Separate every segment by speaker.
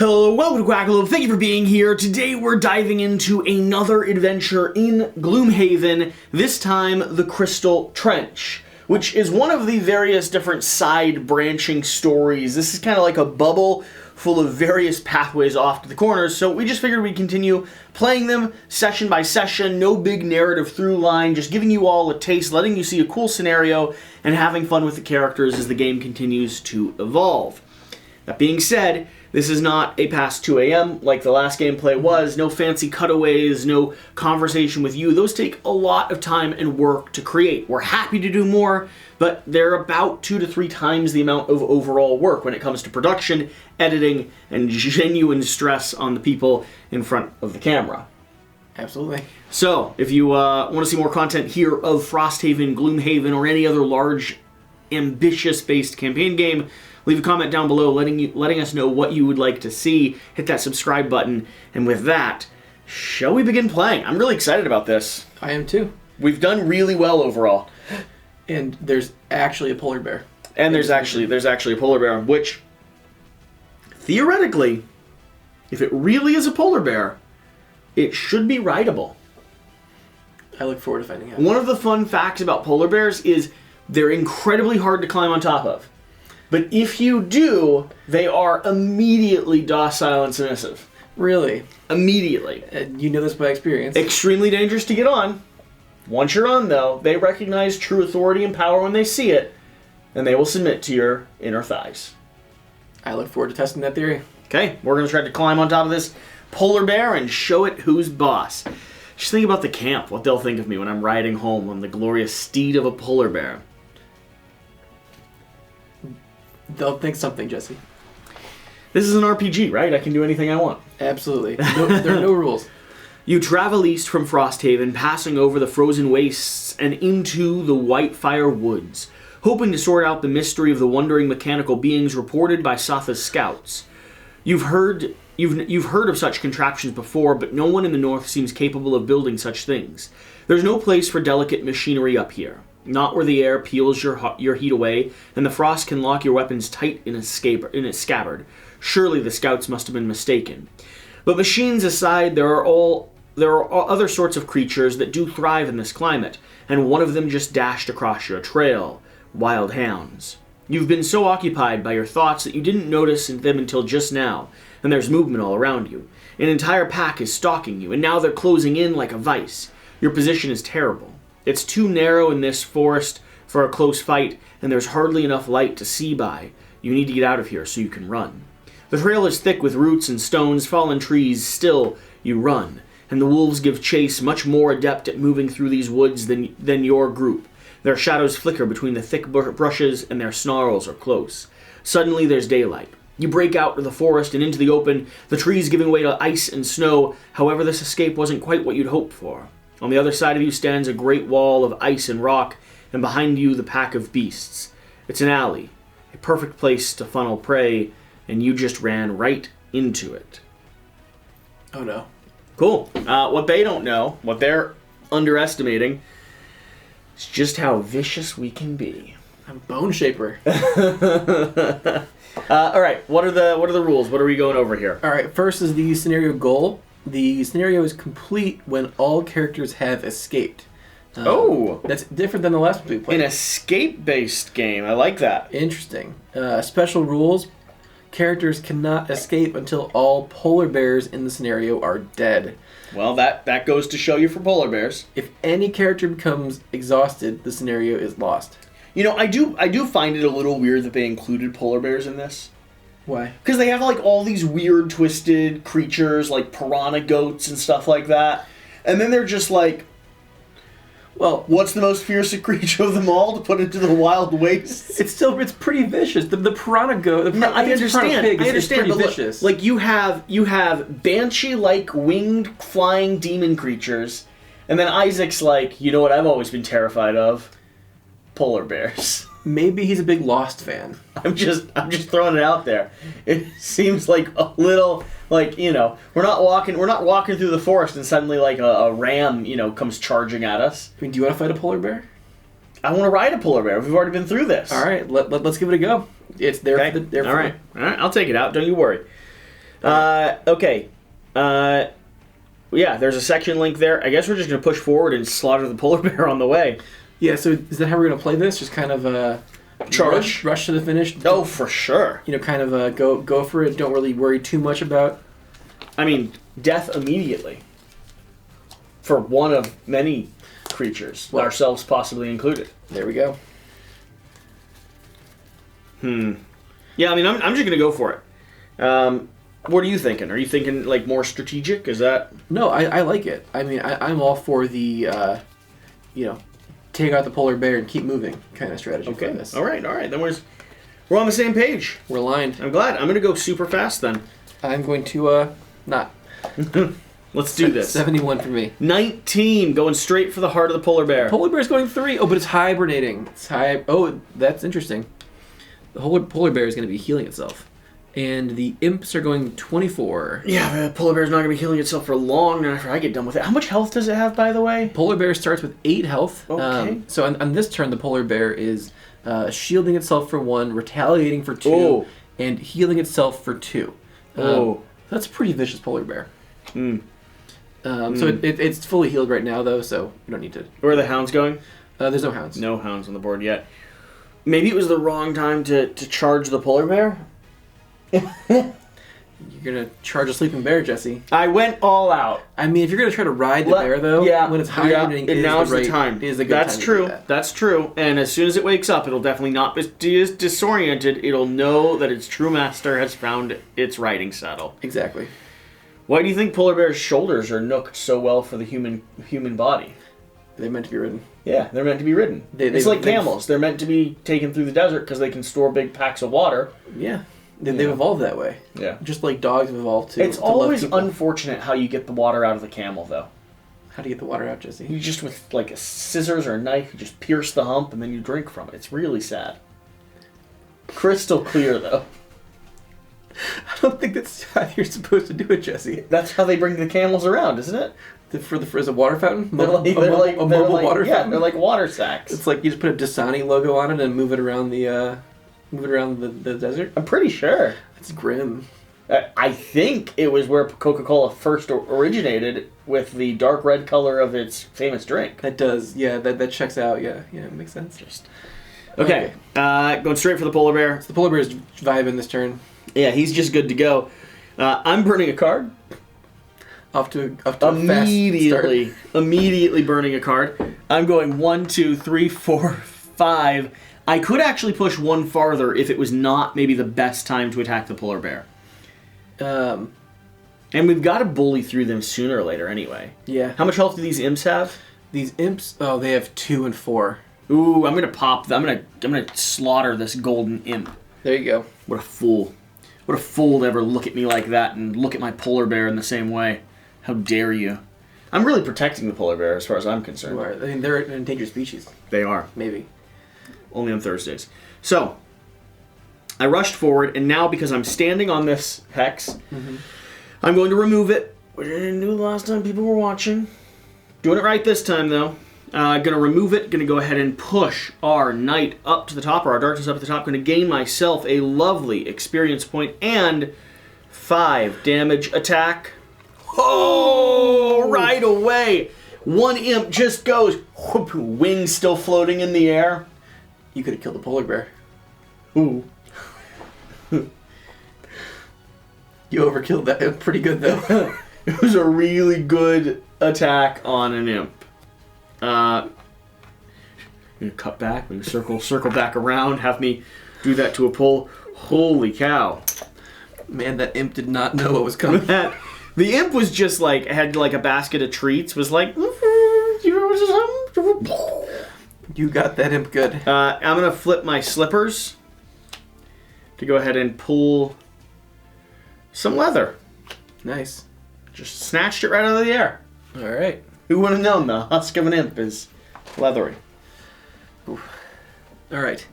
Speaker 1: Hello, welcome to Quackalope. Thank you for being here. Today we're diving into another adventure in Gloomhaven, this time the Crystal Trench, which is one of the various different side branching stories. This is kind of like a bubble full of various pathways off to the corners, so we just figured we'd continue playing them session by session, no big narrative through line, just giving you all a taste, letting you see a cool scenario, and having fun with the characters as the game continues to evolve. That being said, this is not a past 2 a.m. like the last gameplay was. No fancy cutaways, no conversation with you. Those take a lot of time and work to create. We're happy to do more, but they're about 2 to 3 times the amount of overall work when it comes to production, editing, and genuine stress on the people in front of the camera.
Speaker 2: Absolutely.
Speaker 1: So, if you want to see more content here of Frosthaven, Gloomhaven, or any other large, ambitious-based campaign game, leave a comment down below letting us know what you would like to see. Hit that subscribe button. And with that, shall we begin playing? I'm really excited about this.
Speaker 2: I am too.
Speaker 1: We've done really well overall.
Speaker 2: And there's actually a polar bear.
Speaker 1: And there's actually a polar bear, which, theoretically, if it really is a polar bear, it should be rideable.
Speaker 2: I look forward to finding out.
Speaker 1: One of the fun facts about polar bears is they're incredibly hard to climb on top of. But if you do, they are immediately docile and submissive.
Speaker 2: Really?
Speaker 1: Immediately.
Speaker 2: You know this by experience.
Speaker 1: Extremely dangerous to get on. Once you're on, though, they recognize true authority and power when they see it, and they will submit to your inner thighs.
Speaker 2: I look forward to testing that theory.
Speaker 1: Okay, we're going to try to climb on top of this polar bear and show it who's boss. Just think about the camp, what they'll think of me when I'm riding home on the glorious steed of a polar bear.
Speaker 2: They'll think something, Jesse.
Speaker 1: This is an RPG, right? I can do anything I want.
Speaker 2: Absolutely. There are no rules.
Speaker 1: You travel east from Frosthaven, passing over the frozen wastes and into the Whitefire Woods, hoping to sort out the mystery of the wandering mechanical beings reported by Satha's scouts. You've heard of such contraptions before, but no one in the north seems capable of building such things. There's no place for delicate machinery up here. Not where the air peels your heat away, and the frost can lock your weapons tight in its scabbard. Surely the scouts must have been mistaken. But machines aside, there are other sorts of creatures that do thrive in this climate, and one of them just dashed across your trail. Wild hounds. You've been so occupied by your thoughts that you didn't notice them until just now, and there's movement all around you. An entire pack is stalking you, and now they're closing in like a vice. Your position is terrible. It's too narrow in this forest for a close fight, and there's hardly enough light to see by. You need to get out of here so you can run. The trail is thick with roots and stones, fallen trees. Still, you run, and the wolves give chase, much more adept at moving through these woods than your group. Their shadows flicker between the thick brushes, and their snarls are close. Suddenly, there's daylight. You break out of the forest and into the open, the trees giving way to ice and snow. However, this escape wasn't quite what you'd hoped for. On the other side of you stands a great wall of ice and rock, and behind you the pack of beasts. It's an alley, a perfect place to funnel prey, and you just ran right into it.
Speaker 2: Oh no.
Speaker 1: Cool. What they don't know, what they're underestimating, is just how vicious we can be.
Speaker 2: I'm Bone Shaper.
Speaker 1: Alright, what are the rules? What are we going over here?
Speaker 2: Alright, first is the scenario goal. The scenario is complete when all characters have escaped. That's different than the last one we played.
Speaker 1: An escape-based game. I like that.
Speaker 2: Interesting. Special rules. Characters cannot escape until all polar bears in the scenario are dead.
Speaker 1: Well, that goes to show you for polar bears.
Speaker 2: If any character becomes exhausted, the scenario is lost.
Speaker 1: You know, I do find it a little weird that they included polar bears in this.
Speaker 2: Why?
Speaker 1: Because they have, like, all these weird, twisted creatures, like piranha goats and stuff like that. And then they're just like, well, what's the most fierce creature of them all to put into the wild wastes?
Speaker 2: It's pretty vicious. The piranha goat,
Speaker 1: I understand,
Speaker 2: is pretty
Speaker 1: but
Speaker 2: vicious.
Speaker 1: Like, you have banshee-like winged flying demon creatures, and then Isaac's like, you know what I've always been terrified of? Polar bears.
Speaker 2: Maybe he's a big Lost fan.
Speaker 1: I'm just throwing it out there. It seems like a little, like, you know, we're not walking through the forest and suddenly like a ram, you know, comes charging at us.
Speaker 2: I mean, do you want to fight a polar bear?
Speaker 1: I want to ride a polar bear. We've already been through this.
Speaker 2: All right, let's give it a go. It's there.
Speaker 1: Okay.
Speaker 2: For the, there
Speaker 1: All right, I'll take it out. Don't you worry. Okay. Yeah, there's a section link there. I guess we're just going to push forward and slaughter the polar bear on the way.
Speaker 2: Yeah, so is that how we're going to play this? Just kind of
Speaker 1: charge?
Speaker 2: Rush to the finish?
Speaker 1: Oh, for sure.
Speaker 2: Kind of go for it. Don't really worry too much about...
Speaker 1: I mean, death immediately. For one of many creatures, ourselves possibly included.
Speaker 2: There we go.
Speaker 1: Yeah, I mean, I'm just going to go for it. What are you thinking? Are you thinking, like, more strategic? Is that...
Speaker 2: No, I like it. I mean, I'm all for the, take out the polar bear and keep moving kind of strategy for this.
Speaker 1: All right. Then we're on the same page.
Speaker 2: We're aligned.
Speaker 1: I'm glad. I'm going to go super fast then.
Speaker 2: I'm going to, not.
Speaker 1: Let's do this.
Speaker 2: 71 for me.
Speaker 1: 19, going straight for the heart of the polar bear.
Speaker 2: Polar bear's going 3. Oh, but it's hibernating. Oh, that's interesting. The whole polar bear is going to be healing itself. And the imps are going 24.
Speaker 1: Yeah, the polar bear's not going to be healing itself for long after I get done with it. How much health does it have, by the way?
Speaker 2: Polar bear starts with 8 health.
Speaker 1: Okay.
Speaker 2: So on this turn, the polar bear is shielding itself for 1, retaliating for 2, and healing itself for 2. That's a pretty vicious polar bear. So it's fully healed right now, though, so you don't need to...
Speaker 1: Where are the hounds going?
Speaker 2: There's no hounds.
Speaker 1: No hounds on the board yet. Maybe it was the wrong time to charge the polar bear?
Speaker 2: You're going to charge a sleeping bear, Jesse.
Speaker 1: I went all out.
Speaker 2: I mean, if you're going to try to ride the bear, though, when it's hibernating,
Speaker 1: now's the time.
Speaker 2: Is a good
Speaker 1: That's
Speaker 2: time
Speaker 1: true.
Speaker 2: To do that.
Speaker 1: That's true. And as soon as it wakes up, it'll definitely not be disoriented. It'll know that its true master has found its riding saddle.
Speaker 2: Exactly.
Speaker 1: Why do you think polar bears' shoulders are nooked so well for the human body?
Speaker 2: They're meant to be ridden.
Speaker 1: Yeah, they're meant to be ridden. It's like camels. They're meant to be taken through the desert because they can store big packs of water.
Speaker 2: Yeah. They've evolved that way.
Speaker 1: Yeah.
Speaker 2: Just like dogs have evolved to
Speaker 1: It's always unfortunate how you get the water out of the camel, though.
Speaker 2: How do you get the water out, Jesse?
Speaker 1: You just, with like a scissors or a knife, you just pierce the hump and then you drink from it. It's really sad. Crystal clear, though.
Speaker 2: I don't think that's how you're supposed to do it, Jesse.
Speaker 1: That's how they bring the camels around, isn't it?
Speaker 2: As a water fountain?
Speaker 1: They're like
Speaker 2: water fountain?
Speaker 1: They're like water sacks.
Speaker 2: It's like you just put a Dasani logo on it and move it around the desert?
Speaker 1: I'm pretty sure.
Speaker 2: That's grim.
Speaker 1: I think it was where Coca-Cola first originated with the dark red color of its famous drink.
Speaker 2: That does. Yeah, that checks out. Yeah, it makes sense.
Speaker 1: Okay. Going straight for the polar bear.
Speaker 2: So the polar bear's vibing this turn.
Speaker 1: Yeah, he's just good to go. I'm burning a card.
Speaker 2: Off to a fast start.
Speaker 1: Immediately burning a card. I'm going 1, 2, 3, 4, 5. I could actually push one farther if it was not maybe the best time to attack the polar bear. And we've got to bully through them sooner or later anyway.
Speaker 2: Yeah.
Speaker 1: How much health do these imps have?
Speaker 2: These imps, they have 2 and 4.
Speaker 1: Ooh, I'm gonna pop. I'm gonna slaughter this golden imp.
Speaker 2: There you go.
Speaker 1: What a fool! What a fool to ever look at me like that and look at my polar bear in the same way. How dare you? I'm really protecting the polar bear as far as I'm concerned.
Speaker 2: You are. I mean, they're an endangered species.
Speaker 1: They are.
Speaker 2: Maybe.
Speaker 1: Only on Thursdays. So, I rushed forward, and now because I'm standing on this hex, I'm going to remove it, which I didn't do the last time people were watching. Doing it right this time, though. Going to remove it, going to go ahead and push our knight up to the top, or our darkness up at the top. Going to gain myself a lovely experience point and 5 damage attack. Oh, right away. One imp just goes, whoop, wings still floating in the air.
Speaker 2: You could have killed the polar bear.
Speaker 1: Ooh.
Speaker 2: You overkilled that. Pretty good, though.
Speaker 1: It was a really good attack on an imp. I'm going to cut back, I'm going to circle back around, have me do that to a pull. Holy cow.
Speaker 2: Man, that imp did not know what was coming.
Speaker 1: The imp was just like, had like a basket of treats, was like...
Speaker 2: You got that imp good.
Speaker 1: I'm going to flip my slippers to go ahead and pull some leather.
Speaker 2: Nice.
Speaker 1: Just snatched it right out of the air.
Speaker 2: All right.
Speaker 1: Who would have known the husk of an imp is leathery?
Speaker 2: Ooh. All right.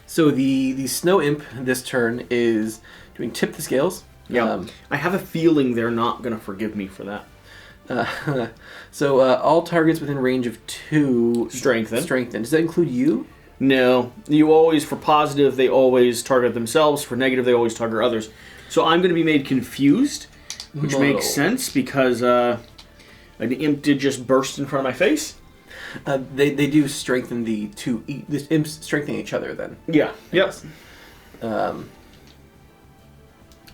Speaker 2: So the snow imp this turn is doing tip the scales.
Speaker 1: Yeah. I have a feeling they're not going to forgive me for that.
Speaker 2: So all targets within range of 2
Speaker 1: strengthen.
Speaker 2: Does that include you?
Speaker 1: No. You always, for positive, they always target themselves. For negative, they always target others. So I'm going to be made confused, which
Speaker 2: Muddled.
Speaker 1: makes sense because an imp did just burst in front of my face.
Speaker 2: They do strengthen the imps strengthen each other then.
Speaker 1: Yeah. Yep.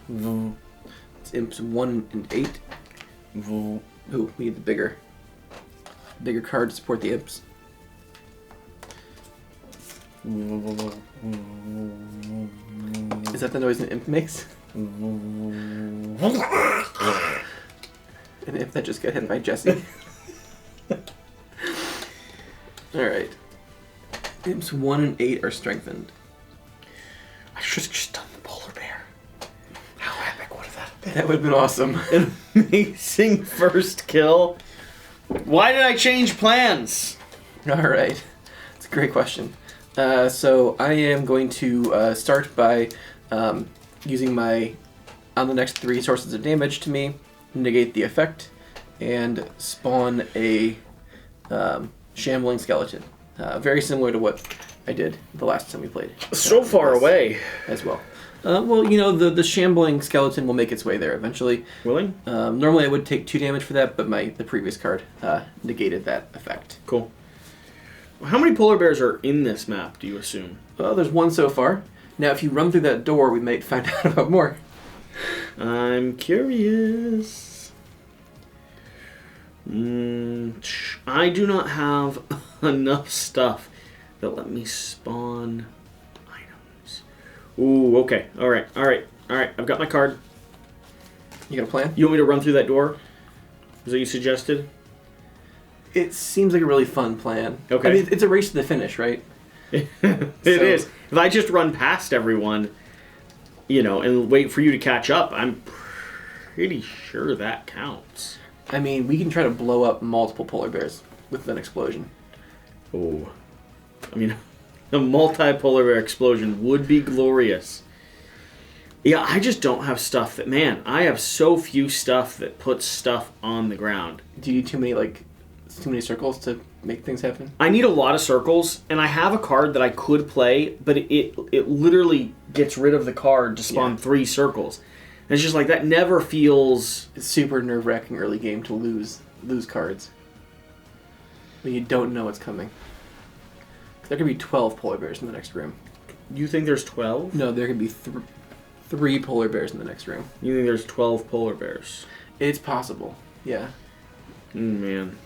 Speaker 2: It's imps 1 and 8. Ooh, we need the bigger card to support the imps. Is that the noise an imp makes? An imp that just got hit by Jesse. Alright. Imps 1 and 8 are strengthened.
Speaker 1: I should have just done the polar bear. How epic would that have been?
Speaker 2: That would have been awesome.
Speaker 1: An amazing first kill. Why did I change plans?
Speaker 2: Alright. It's a great question. So I am going to start by using my, on the next 3 sources of damage to me, negate the effect, and spawn a shambling skeleton. Very similar to what I did the last time we played.
Speaker 1: So far away.
Speaker 2: As well. Well, the shambling skeleton will make its way there eventually.
Speaker 1: Willing?
Speaker 2: Normally I would take 2 damage for that, but the previous card negated that effect.
Speaker 1: Cool. How many polar bears are in this map, do you assume?
Speaker 2: Well, there's 1 so far. Now, if you run through that door, we might find out about more.
Speaker 1: I'm curious. I do not have enough stuff that let me spawn items. Ooh, okay. Alright. I've got my card.
Speaker 2: You got a plan?
Speaker 1: You want me to run through that door? Was that you suggested?
Speaker 2: It seems like a really fun plan.
Speaker 1: Okay.
Speaker 2: I mean, it's a race to the finish, right?
Speaker 1: It is. If I just run past everyone, and wait for you to catch up, I'm pretty sure that counts.
Speaker 2: I mean, we can try to blow up multiple polar bears with an explosion.
Speaker 1: Oh. I mean, a multi-polar bear explosion would be glorious. Yeah, I just don't have stuff that... Man, I have so few stuff that puts stuff on the ground.
Speaker 2: Do you need too many circles to make things happen?
Speaker 1: I need a lot of circles, and I have a card that I could play, but it literally gets rid of the card to spawn 3 circles. And it's just like, that never feels...
Speaker 2: It's super nerve-wracking early game to lose cards. When you don't know what's coming. There could be 12 polar bears in the next room.
Speaker 1: You think there's 12?
Speaker 2: No, there could be 3 polar bears in the next room.
Speaker 1: You think there's 12 polar bears?
Speaker 2: It's possible, yeah.
Speaker 1: Man.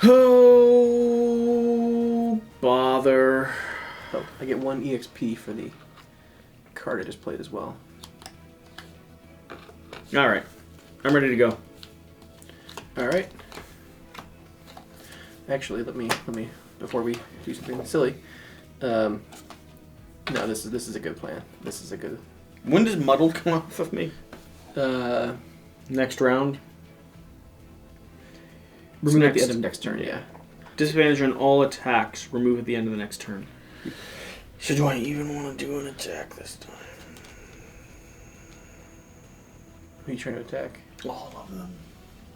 Speaker 1: Oh, bother.
Speaker 2: Oh, I get 1 EXP for the card I just played as well.
Speaker 1: Alright. I'm ready to go.
Speaker 2: Alright. Actually, let me before we do something silly. No, this is a good plan. This is a good.
Speaker 1: When does muddled come off of me? Next round.
Speaker 2: Remove at the end of next turn. Yeah.
Speaker 1: Disadvantage on all attacks. Remove at the end of the next turn. So do I even want to do an attack this time?
Speaker 2: Who are you trying to attack?
Speaker 1: All of them.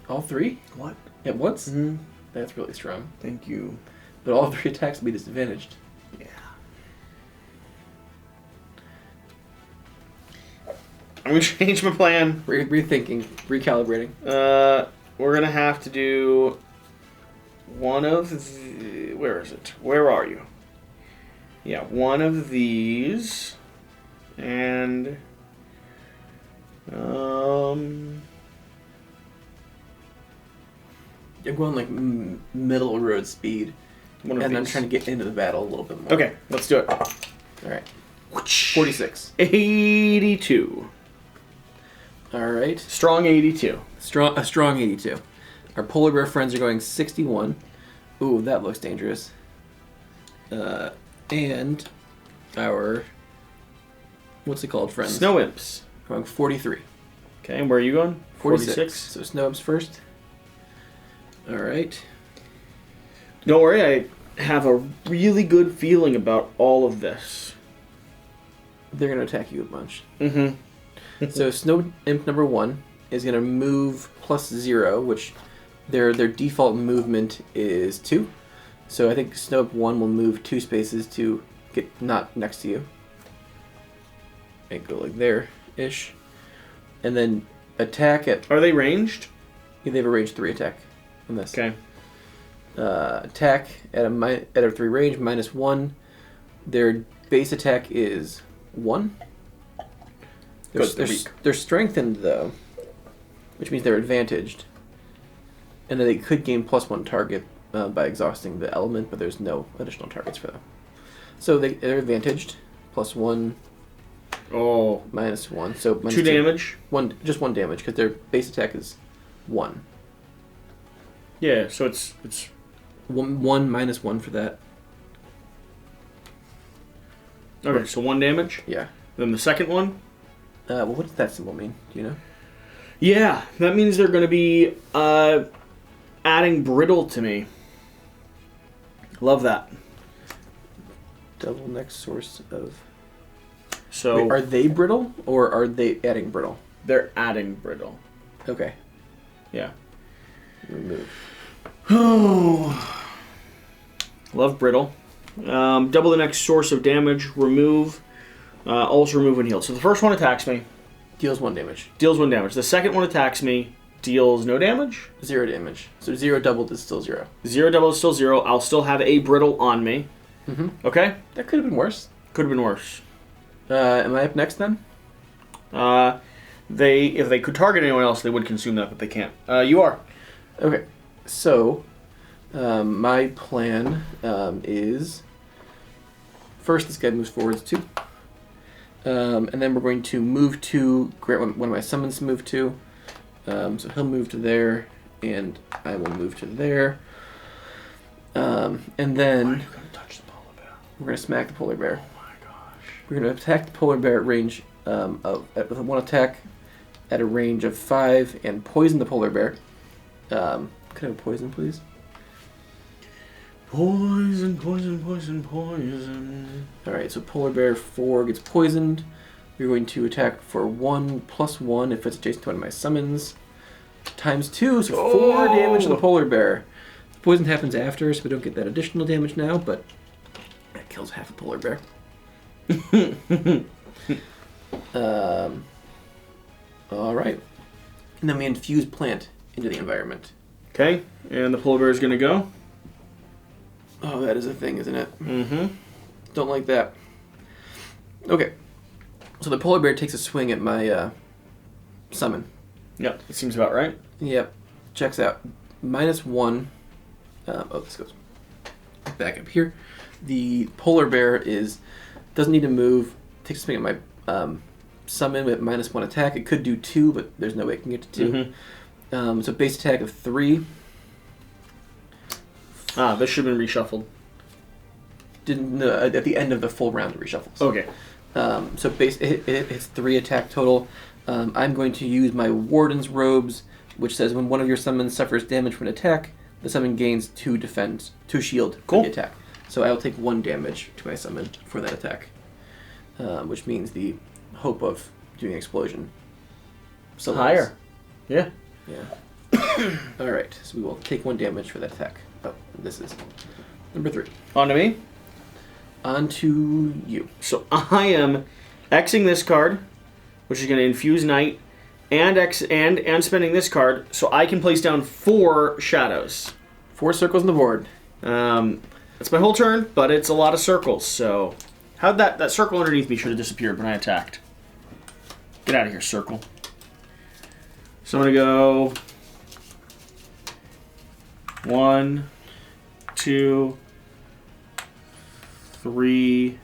Speaker 2: All 3?
Speaker 1: What?
Speaker 2: At once?
Speaker 1: Mm-hmm.
Speaker 2: That's really strong.
Speaker 1: Thank you.
Speaker 2: But all 3 attacks will be disadvantaged.
Speaker 1: Yeah. I'm going to change my plan.
Speaker 2: Rethinking. Recalibrating.
Speaker 1: We're going to have to do one of the... Where is it? Where are you? Yeah, one of these. And...
Speaker 2: I'm going like middle road speed.
Speaker 1: One of
Speaker 2: and
Speaker 1: these.
Speaker 2: I'm trying to get into the battle a little bit more.
Speaker 1: Okay, let's do it.
Speaker 2: Alright. 46.
Speaker 1: 82.
Speaker 2: Alright.
Speaker 1: Strong 82.
Speaker 2: A strong 82. Our polar bear friends are going 61. Ooh, that looks dangerous. And our... What's it called, friends?
Speaker 1: Snow imps.
Speaker 2: Going 43.
Speaker 1: Okay, and where are you going?
Speaker 2: 46. So snow imps first. Alright.
Speaker 1: Don't worry, I have a really good feeling about all of this.
Speaker 2: They're going to attack you a bunch.
Speaker 1: Mm-hmm.
Speaker 2: So snow imp number 1 is going to move +0, which their default movement is 2. So I think snow imp 1 will move 2 spaces to get not next to you. and go like there-ish. And then attack at...
Speaker 1: Are they ranged?
Speaker 2: Yeah, they have a range 3 attack on this.
Speaker 1: Okay.
Speaker 2: Attack at a 3 range, -1. Their base attack is 1. They're strengthened, though, which means they're advantaged. And then they could gain +1 target by exhausting the element, but there's no additional targets for them. So they're advantaged, +1, -1. So -2
Speaker 1: 2 damage?
Speaker 2: Just 1 damage, because their base attack is 1.
Speaker 1: Yeah, so it's
Speaker 2: 1 -1 for that.
Speaker 1: Okay, so 1 damage?
Speaker 2: Yeah.
Speaker 1: Then the second one?
Speaker 2: Well, what does that symbol mean? Do you know?
Speaker 1: Yeah, that means they're going to be adding brittle to me. Love that.
Speaker 2: Double next source of...
Speaker 1: So
Speaker 2: Wait, are they brittle, or are they adding brittle?
Speaker 1: they're adding brittle.
Speaker 2: Okay.
Speaker 1: Yeah.
Speaker 2: Remove.
Speaker 1: Oh. Love brittle. Double the next source of damage. Remove. Also remove and heal. So the first one attacks me.
Speaker 2: Deals 1 damage.
Speaker 1: Deals 1 damage. The second one attacks me. Deals no damage.
Speaker 2: 0 damage. So 0 doubled is still 0.
Speaker 1: 0 double is still 0. I'll still have a brittle on me.
Speaker 2: Mm-hmm.
Speaker 1: Okay?
Speaker 2: That could have been worse.
Speaker 1: Could have been worse.
Speaker 2: Am I up next then?
Speaker 1: If they could target anyone else, they would consume that, but they can't. You are.
Speaker 2: Okay. So, my plan is... First, this guy moves forwards 2. And then we're going to move to... Grant one of my summons to move to. So he'll move to there, and I will move to there. And then...
Speaker 1: Why are you going to touch the polar bear?
Speaker 2: We're going to smack the polar bear.
Speaker 1: Oh my gosh.
Speaker 2: We're going to attack the polar bear at range with 1 attack at a range of 5 and poison the polar bear. Could I have poison, please?
Speaker 1: Poison, poison, poison, poison.
Speaker 2: Alright, so polar bear 4 gets poisoned. We're going to attack for 1 + 1 if it's adjacent to one of my summons. ×2, so 4 damage to the polar bear. The poison happens after, so we don't get that additional damage now, but that kills half a polar bear. Alright. And then we infuse plant into the environment.
Speaker 1: Okay, and the polar bear is going to go.
Speaker 2: Oh, that is a thing, isn't it?
Speaker 1: Mm-hmm.
Speaker 2: Don't like that. Okay. So the polar bear takes a swing at my summon.
Speaker 1: Yep, it seems about right.
Speaker 2: Yep. Checks out. -1. This goes back up here. The polar bear doesn't need to move. Takes a swing at my summon with -1 attack. It could do 2, but there's no way it can get to 2.
Speaker 1: Mm-hmm.
Speaker 2: So base attack of 3.
Speaker 1: This should have been reshuffled.
Speaker 2: At the end of the full round it reshuffles.
Speaker 1: Okay.
Speaker 2: So it hits 3 attack total. I'm going to use my Warden's Robes, which says when one of your summons suffers damage from an attack, the summon gains 2 shield for the attack. So I will take 1 damage to my summon for that attack, which means the hope of doing explosion. So
Speaker 1: higher. Yeah.
Speaker 2: Yeah. All right. So we will take 1 damage for that attack. Oh, this is number 3.
Speaker 1: On to me.
Speaker 2: On to you.
Speaker 1: So I am Xing this card, which is going to infuse night, and spending this card, so I can place down 4 shadows.
Speaker 2: 4 circles on the board.
Speaker 1: That's my whole turn, but it's a lot of circles. So how'd that circle underneath me should have disappeared when I attacked. Get out of here, circle. So I'm gonna go 1, 2, 3,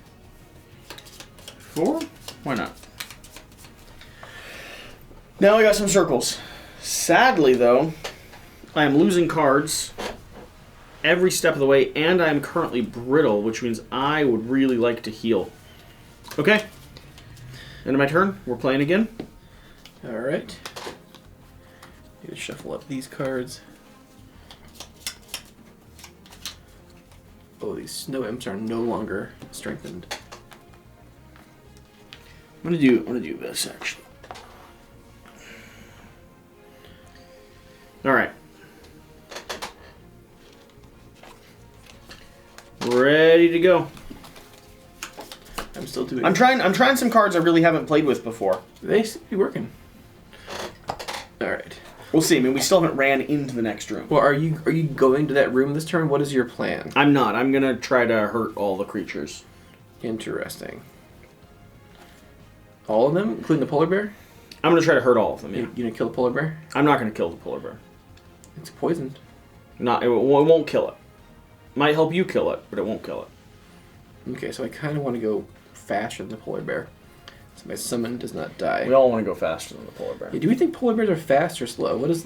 Speaker 1: 4. Why not? Now I got some circles. Sadly, though, I am losing cards every step of the way, and I am currently brittle, which means I would really like to heal. Okay. End of my turn. We're playing again.
Speaker 2: All right. Need to shuffle up these cards. Oh, these snow imps are no longer strengthened.
Speaker 1: I'm gonna do this actually. All right. Ready to go.
Speaker 2: I'm still doing.
Speaker 1: I'm trying some cards I really haven't played with before.
Speaker 2: They seem to be working. All right.
Speaker 1: We'll see. I mean, we still haven't ran into the next room.
Speaker 2: Well, are you going to that room this turn? What is your plan?
Speaker 1: I'm not. I'm gonna try to hurt all the creatures.
Speaker 2: Interesting. All of them, including the polar bear?
Speaker 1: I'm gonna try to hurt all of them. Yeah.
Speaker 2: You gonna kill the polar bear?
Speaker 1: I'm not gonna kill the polar bear.
Speaker 2: It's poisoned.
Speaker 1: It won't kill it. Might help you kill it, but it won't kill it.
Speaker 2: Okay, so I kind of want to go faster than the polar bear, so my summon does not die.
Speaker 1: We all want to go faster than the polar bear.
Speaker 2: Yeah, do we think polar bears are fast or slow? What is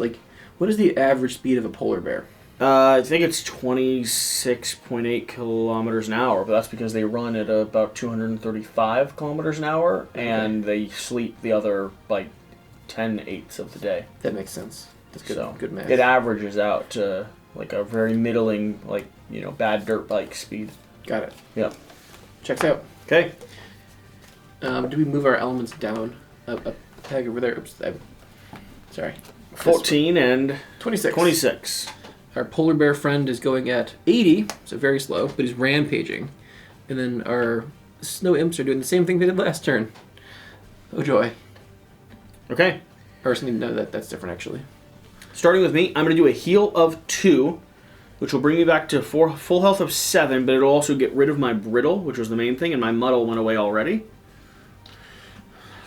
Speaker 2: the average speed of a polar bear?
Speaker 1: I think it's 26.8 kilometers an hour, but that's because they run at about 235 kilometers an hour, and they sleep the other, 10/8 of the day.
Speaker 2: That makes sense. That's good.
Speaker 1: So
Speaker 2: good math.
Speaker 1: it averages out to, a very middling, bad dirt bike speed.
Speaker 2: Got it.
Speaker 1: Yep.
Speaker 2: Checks out.
Speaker 1: Okay.
Speaker 2: Do we move our elements down a peg over there? Oops. Sorry.
Speaker 1: 14 and
Speaker 2: 26.
Speaker 1: 26.
Speaker 2: Our polar bear friend is going at 80, so very slow, but he's rampaging. And then our snow imps are doing the same thing they did last turn. Oh joy.
Speaker 1: Okay.
Speaker 2: Or something, no, that's different actually.
Speaker 1: Starting with me, I'm going to do a heal of 2, which will bring me back to full health of 7, but it'll also get rid of my brittle, which was the main thing, and my muddle went away already.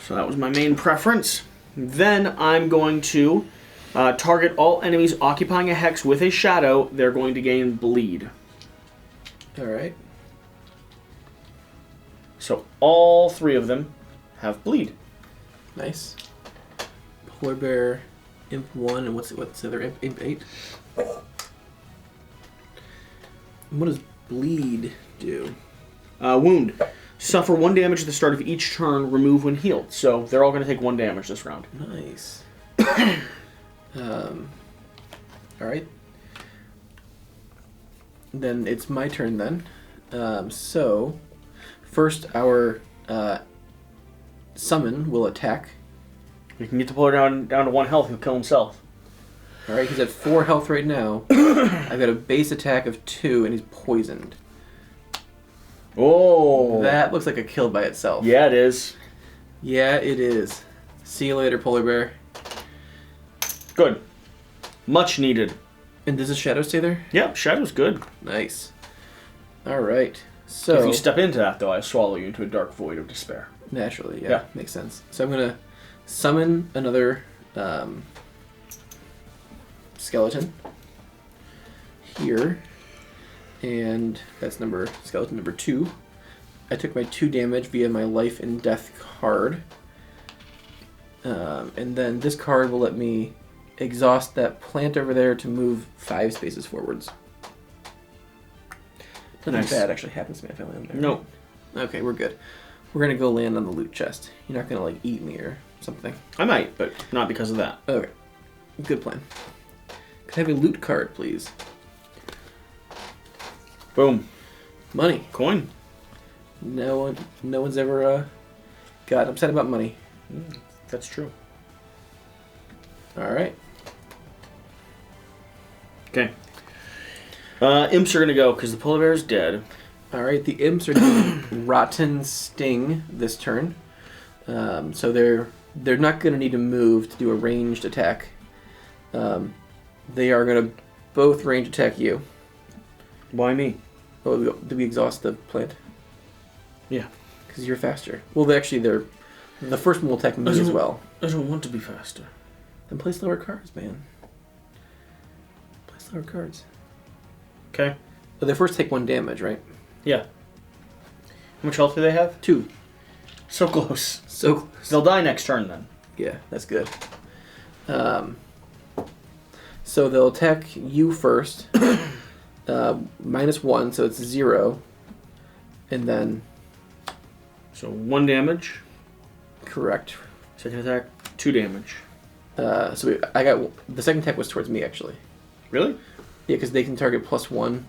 Speaker 1: So that was my main preference. Then I'm going to target all enemies occupying a hex with a shadow. They're going to gain bleed.
Speaker 2: Alright.
Speaker 1: So all 3 of them have bleed.
Speaker 2: Nice. Polar bear, imp 1, and what's the other imp? Imp 8? And what does bleed do?
Speaker 1: Wound. Suffer 1 damage at the start of each turn, remove when healed. So they're all going to take 1 damage this round.
Speaker 2: Nice. Alright. Then it's my turn then. So, first our summon will attack.
Speaker 1: You can get the polar down to 1 health, he'll kill himself.
Speaker 2: Alright, he's at 4 health right now. I've got a base attack of 2 and he's poisoned.
Speaker 1: Oh!
Speaker 2: That looks like a kill by itself.
Speaker 1: Yeah, it is.
Speaker 2: Yeah, it is. See you later, polar bear.
Speaker 1: Good. Much needed.
Speaker 2: And does the shadow stay there?
Speaker 1: Yeah, shadow's good.
Speaker 2: Nice. Alright, so...
Speaker 1: If you step into that, though, I swallow you into a dark void of despair.
Speaker 2: Naturally, yeah.
Speaker 1: Yeah.
Speaker 2: Makes sense. So I'm going to summon another skeleton here. And that's skeleton number 2. I took my 2 damage via my life and death card. And then this card will let me exhaust that plant over there to move 5 spaces forwards. Nothing
Speaker 1: Nice.
Speaker 2: bad actually happens to me if I land there.
Speaker 1: Nope.
Speaker 2: Okay, we're good. We're going to go land on the loot chest. You're not going to, eat me or something.
Speaker 1: I might, but not because of that.
Speaker 2: Okay. Good plan. Could I have a loot card, please?
Speaker 1: Boom.
Speaker 2: Money.
Speaker 1: Coin.
Speaker 2: No one's ever got upset about money.
Speaker 1: That's true.
Speaker 2: All right.
Speaker 1: Okay. Imps are going to go because the polar bear is dead.
Speaker 2: All right. The imps are doing rotten sting this turn, so they're not going to need to move to do a ranged attack. They are going to both range attack you.
Speaker 1: Why me?
Speaker 2: Oh, did we exhaust the plant?
Speaker 1: Yeah.
Speaker 2: Because you're faster. Well, the first one will attack me as well.
Speaker 1: I don't want to be faster.
Speaker 2: Then play slower cards, man. Play slower cards.
Speaker 1: Okay.
Speaker 2: But they first take 1 damage, right?
Speaker 1: Yeah. How much health do they have?
Speaker 2: 2.
Speaker 1: So close.
Speaker 2: So close.
Speaker 1: They'll die next turn then.
Speaker 2: Yeah, that's good. So they'll attack you first. -1, so it's 0. And then...
Speaker 1: So 1 damage.
Speaker 2: Correct.
Speaker 1: Second attack, 2 damage.
Speaker 2: So I got... The second attack was towards me, actually.
Speaker 1: Really?
Speaker 2: Yeah, because they can target +1.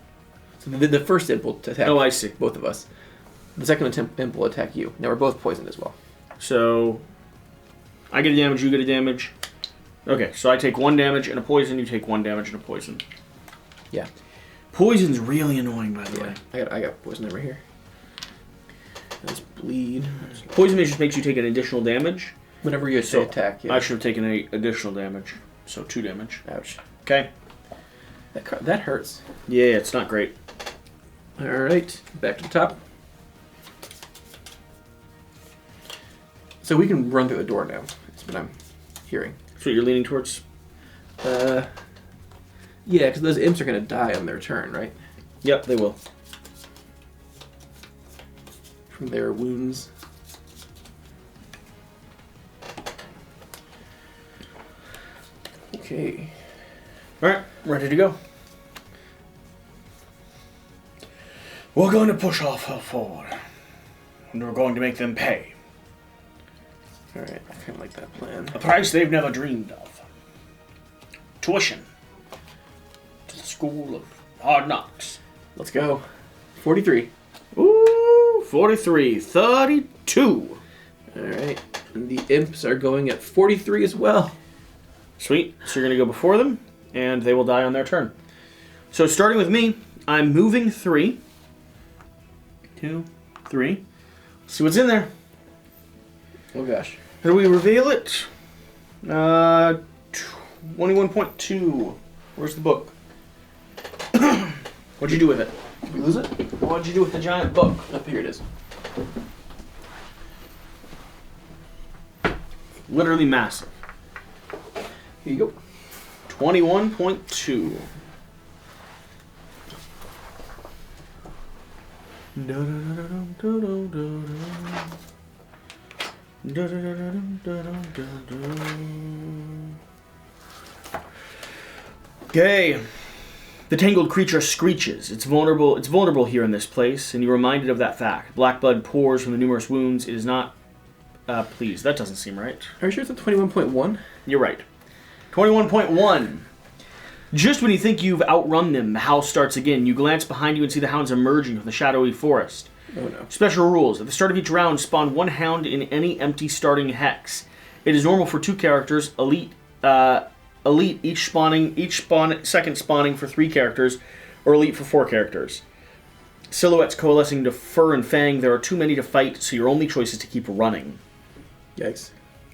Speaker 2: So the first imp will attack
Speaker 1: Oh, I see.
Speaker 2: both of us. The second imp will attack you. Now we're both poisoned as well.
Speaker 1: So I get a damage, you get a damage. Okay, so I take 1 damage and a poison, you take 1 damage and a poison.
Speaker 2: Yeah.
Speaker 1: Poison's really annoying, by the way.
Speaker 2: I got poison over here. Nice bleed.
Speaker 1: Poison just makes you take an additional damage.
Speaker 2: Whenever you attack, yeah.
Speaker 1: I should have taken an additional damage. So 2 damage.
Speaker 2: Ouch.
Speaker 1: Okay.
Speaker 2: That hurts.
Speaker 1: Yeah, it's not great.
Speaker 2: Alright, back to the top. So we can run through the door now. That's what I'm hearing.
Speaker 1: That's what you're leaning towards?
Speaker 2: Yeah, because those imps are going to die on their turn, right?
Speaker 1: Yep, they will.
Speaker 2: From their wounds. Okay.
Speaker 1: Alright, ready to go. We're going to push off forward. And we're going to make them pay.
Speaker 2: Alright, I kind of like that plan.
Speaker 1: A price they've never dreamed of. Tuition. To the school of hard knocks.
Speaker 2: Let's go. 43.
Speaker 1: Ooh, 43. 32.
Speaker 2: Alright, and the imps are going at 43 as well.
Speaker 1: Sweet. So you're going to go before them, and they will die on their turn. So starting with me, I'm moving 3. 2, 3. See what's in there.
Speaker 2: Oh gosh.
Speaker 1: How do we reveal it? 21.2. Where's the book? What'd you do with it?
Speaker 2: Did we lose it?
Speaker 1: What'd you do with the giant book?
Speaker 2: Up here it is.
Speaker 1: Literally massive.
Speaker 2: Here you go.
Speaker 1: 21.2. Okay. The tangled creature screeches. It's vulnerable here in this place, and you're reminded of that fact. Black blood pours from the numerous wounds. It is not pleased. That doesn't seem right.
Speaker 2: Are you sure it's a 21.1?
Speaker 1: You're right. 21.1. Just when you think you've outrun them, the howl starts again. You glance behind you and see the hounds emerging from the shadowy forest.
Speaker 2: Oh no.
Speaker 1: Special rules. At the start of each round, spawn 1 hound in any empty starting hex. It is normal for 2 characters. Elite, second spawning for 3 characters, or elite for 4 characters. Silhouettes coalescing to fur and fang. There are too many to fight, so your only choice is to keep running.
Speaker 2: Yikes.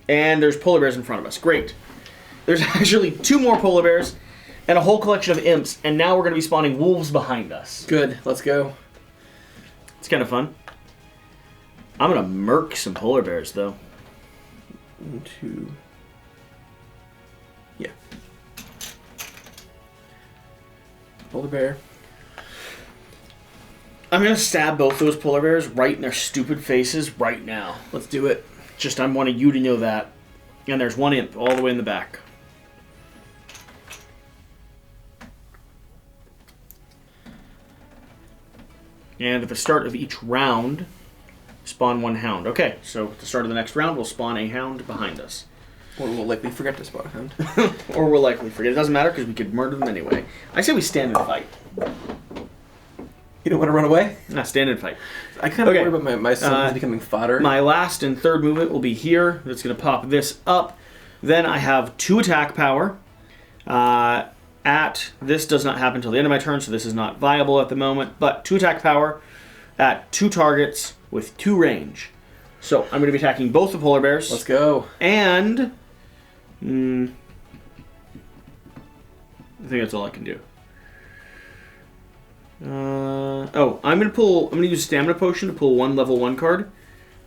Speaker 1: And there's polar bears in front of us. Great. There's actually 2 more polar bears and a whole collection of imps, and now we're going to be spawning wolves behind us.
Speaker 2: Good. Let's go.
Speaker 1: It's kind of fun. I'm going to murk some polar bears, though.
Speaker 2: 1, 2. Yeah. Polar bear.
Speaker 1: I'm going to stab both those polar bears right in their stupid faces right now.
Speaker 2: Let's do it.
Speaker 1: Just I'm wanting you to know that. And there's 1 imp all the way in the back. And at the start of each round, spawn 1 hound. Okay, so at the start of the next round, we'll spawn a hound behind us.
Speaker 2: Or we'll likely forget to spawn a hound.
Speaker 1: Or we'll likely forget. It doesn't matter because we could murder them anyway. I say we stand and fight.
Speaker 2: You don't want to run away?
Speaker 1: Not stand and fight.
Speaker 2: I kind of worry about my sons becoming fodder.
Speaker 1: My last and third movement will be here. That's going to pop this up. Then I have 2 attack power. This does not happen until the end of my turn, so this is not viable at the moment. But 2 attack power at 2 targets with 2 range. So I'm going to be attacking both the polar bears.
Speaker 2: Let's go.
Speaker 1: And I think that's all I can do. I'm gonna use stamina potion to pull 1 level 1 card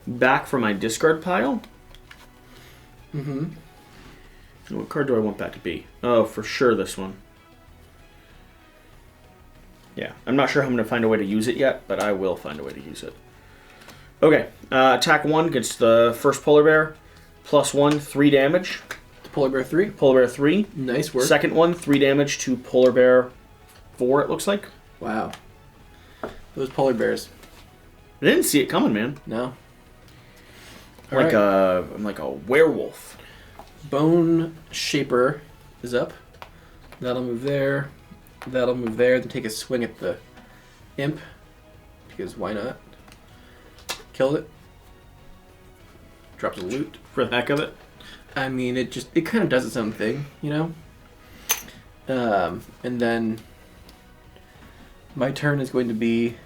Speaker 1: back from my discard pile.
Speaker 2: Mm-hmm.
Speaker 1: What card do I want that to be? Oh, for sure this one. Yeah, I'm not sure how I'm gonna find a way to use it yet, but I will find a way to use it. Okay, attack 1 against the first polar bear. +1, 3 damage.
Speaker 2: To polar bear 3.
Speaker 1: Polar bear 3.
Speaker 2: Nice work.
Speaker 1: Second one, 3 damage to polar bear 4. It looks like.
Speaker 2: Wow. Those polar bears.
Speaker 1: I didn't see it coming, man.
Speaker 2: No.
Speaker 1: I'm like a werewolf.
Speaker 2: Bone Shaper is up. That'll move there. That'll move there. Then take a swing at the imp. Because why not? Killed it. Drops a loot.
Speaker 1: For the heck of it.
Speaker 2: I mean, it kind of does its own thing, you know? And then my turn is going to be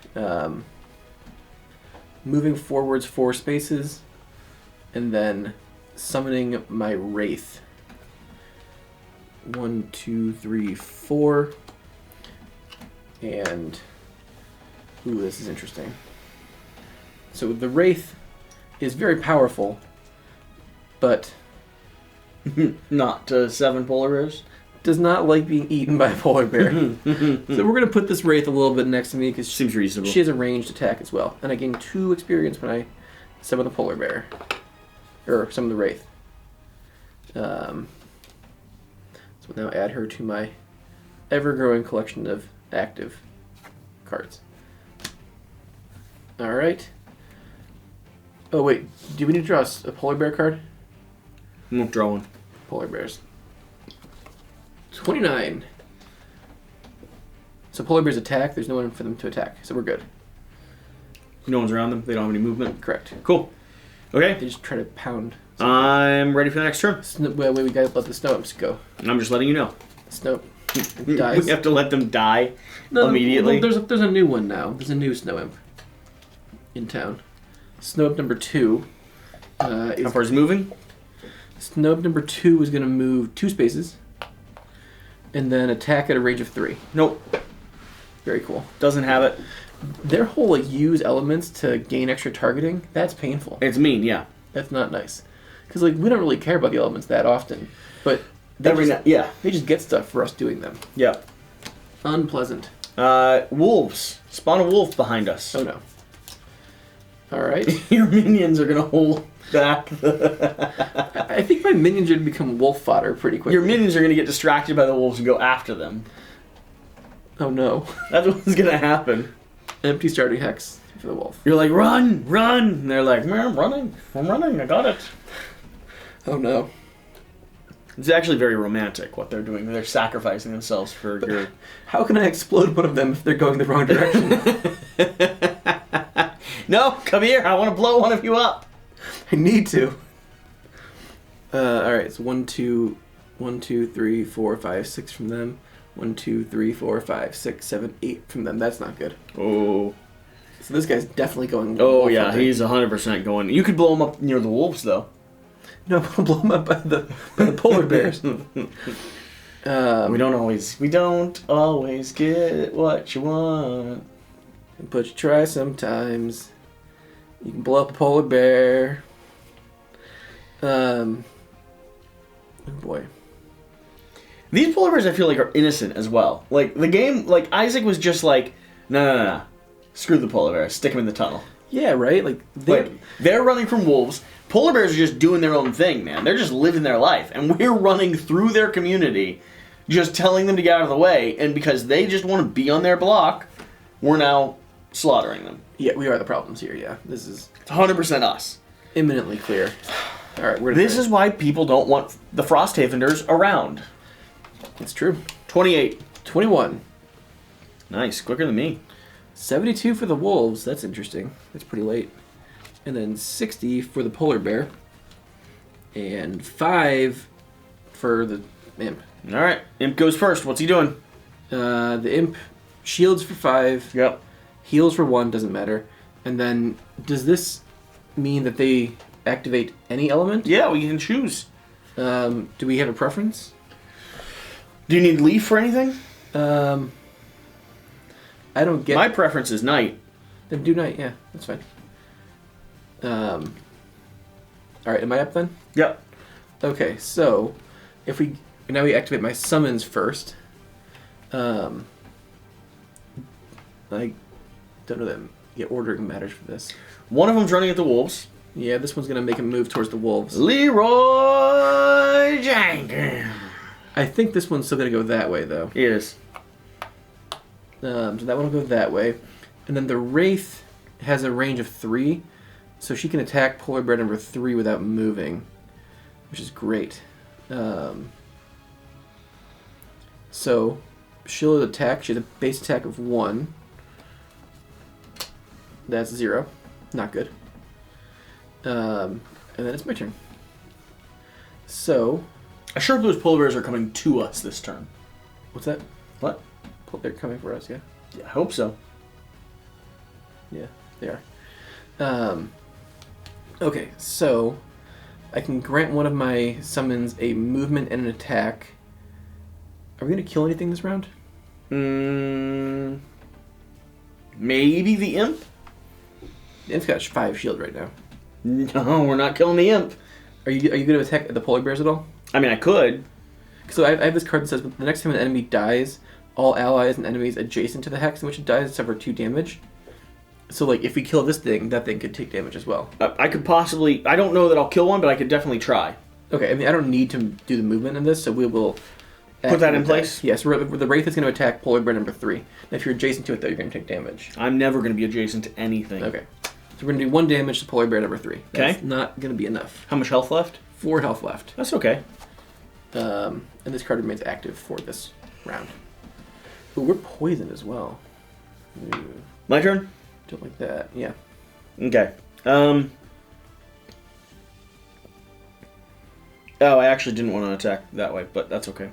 Speaker 2: moving forwards 4 spaces, and then summoning my Wraith. 1, 2, 3, 4. And ooh, this is interesting. So the Wraith is very powerful, but
Speaker 1: not 7 polar bears.
Speaker 2: Does not like being eaten by a polar bear. So we're gonna put this Wraith a little bit next to me because
Speaker 1: seems reasonable.
Speaker 2: She has a ranged attack as well, and I gain 2 experience when I summon the polar bear, or summon the Wraith. So we'll now add her to my ever-growing collection of active cards. All right. Oh wait, do we need to draw a polar bear card?
Speaker 1: I'm drawing.
Speaker 2: Polar bears. 29. So polar bears attack. There's no one for them to attack, so we're good.
Speaker 1: No one's around them. They don't have any movement.
Speaker 2: Correct.
Speaker 1: Cool. Okay.
Speaker 2: They just try to pound.
Speaker 1: I'm ready for the next turn.
Speaker 2: Wait, we gotta let the snow imps go.
Speaker 1: I'm just letting you know.
Speaker 2: Snow dies.
Speaker 1: We have to let them die immediately.
Speaker 2: No, there's a new one now. There's a new snow imp in town. Snow imp number 2.
Speaker 1: How far is it moving?
Speaker 2: Snow imp number 2 is gonna move 2 spaces, and then attack at a range of 3.
Speaker 1: Nope.
Speaker 2: Very cool.
Speaker 1: Doesn't have it.
Speaker 2: Their whole use elements to gain extra targeting. That's painful.
Speaker 1: It's mean, yeah.
Speaker 2: That's not nice. Because we don't really care about the elements that often, but they just get stuff for us doing them.
Speaker 1: Yeah.
Speaker 2: Unpleasant.
Speaker 1: Wolves. Spawn a wolf behind us.
Speaker 2: Oh no. All right.
Speaker 1: Your minions are gonna hold back.
Speaker 2: I think my minions are gonna become wolf fodder pretty quickly.
Speaker 1: Your minions are gonna get distracted by the wolves and go after them.
Speaker 2: Oh no.
Speaker 1: That's what's gonna happen.
Speaker 2: Empty starting hex for the wolf.
Speaker 1: You're like, run, run! And they're like, I'm running, I got it.
Speaker 2: Oh no.
Speaker 1: It's actually very romantic what they're doing. They're sacrificing themselves for your...
Speaker 2: How can I explode one of them if they're going the wrong direction?
Speaker 1: No, come here, I want to blow one of you up.
Speaker 2: I need to. Alright, so 1, 2, 3, 4, 5, 6 from them. 1, 2, 3, 4, 5, 6, 7, 8 from them. That's not good.
Speaker 1: Oh.
Speaker 2: So this guy's definitely going...
Speaker 1: Oh yeah, he's 100% going. You could blow him up near the wolves though.
Speaker 2: No, I'll blow him up by the polar bears.
Speaker 1: We don't always get what you want.
Speaker 2: But you try sometimes. You can blow up a polar bear. Oh boy.
Speaker 1: These polar bears I feel like are innocent as well. Like the game, like Isaac was just like, no. Screw the polar bears, stick them in the tunnel.
Speaker 2: Yeah, right? Like
Speaker 1: they're running from wolves. Polar bears are just doing their own thing, man. They're just living their life. And we're running through their community, just telling them to get out of the way. And because they just want to be on their block, we're now slaughtering them.
Speaker 2: Yeah, we are the problems here, yeah. This is...
Speaker 1: It's 100% us.
Speaker 2: Imminently clear. Alright,
Speaker 1: this is why people don't want the Frosthaveners around.
Speaker 2: It's true.
Speaker 1: 28.
Speaker 2: 21.
Speaker 1: Nice. Quicker than me.
Speaker 2: 72 for the wolves. That's interesting. That's pretty late. And then 60 for the polar bear. And 5 for the imp.
Speaker 1: Alright. Imp goes first. What's he doing?
Speaker 2: The imp shields for 5.
Speaker 1: Yep.
Speaker 2: Heals for 1. Doesn't matter. And then, does this mean that they activate any element?
Speaker 1: Yeah, we can choose.
Speaker 2: Do we have a preference?
Speaker 1: Do you need leaf for anything?
Speaker 2: I don't get...
Speaker 1: My preference is night.
Speaker 2: Then do night, yeah. That's fine. Alright, am I up then?
Speaker 1: Yep.
Speaker 2: Okay, so if we now we activate my summons first. I don't know that ordering matters for this.
Speaker 1: One of them's running at the wolves.
Speaker 2: Yeah, this one's gonna make him move towards the wolves.
Speaker 1: Leroy Jenkins.
Speaker 2: I think this one's still gonna go that way though.
Speaker 1: He is.
Speaker 2: So that one will go that way, and then the Wraith has a range of 3. So she can attack polar bear number 3 without moving, which is great. So she'll attack. She has a base attack of 1. That's 0. Not good. And then it's my turn. So...
Speaker 1: I sure hope those polar bears are coming to us this turn.
Speaker 2: What's that?
Speaker 1: What?
Speaker 2: They're coming for us, yeah?
Speaker 1: Yeah, I hope so.
Speaker 2: Yeah, they are. Okay, so I can grant one of my summons a movement and an attack. Are we going to kill anything this round?
Speaker 1: Maybe the imp?
Speaker 2: The imp's got 5 shield right now.
Speaker 1: No, we're not killing the imp.
Speaker 2: Are you going to attack the polar bears at all?
Speaker 1: I mean, I could.
Speaker 2: So I have this card that says the next time an enemy dies, all allies and enemies adjacent to the hex in which it dies suffer 2 damage. So, like, if we kill this thing, that thing could take damage as well.
Speaker 1: I could possibly... I don't know that I'll kill one, but I could definitely try.
Speaker 2: Okay, I mean, I don't need to do the movement in this, so we will...
Speaker 1: Put that in place?
Speaker 2: Yes, the Wraith is going to attack polar bear number 3. And if you're adjacent to it, though, you're going to take damage.
Speaker 1: I'm never going to be adjacent to anything.
Speaker 2: Okay. So we're going to do 1 damage to polar bear number 3. That's
Speaker 1: Okay.
Speaker 2: not going to be enough.
Speaker 1: How much health left?
Speaker 2: 4 health left.
Speaker 1: That's okay.
Speaker 2: And this card remains active for this round. Ooh, we're poisoned as well. Ooh,
Speaker 1: My turn?
Speaker 2: don't like that. Yeah.
Speaker 1: Okay. Oh, I actually didn't want to attack that way, but that's okay.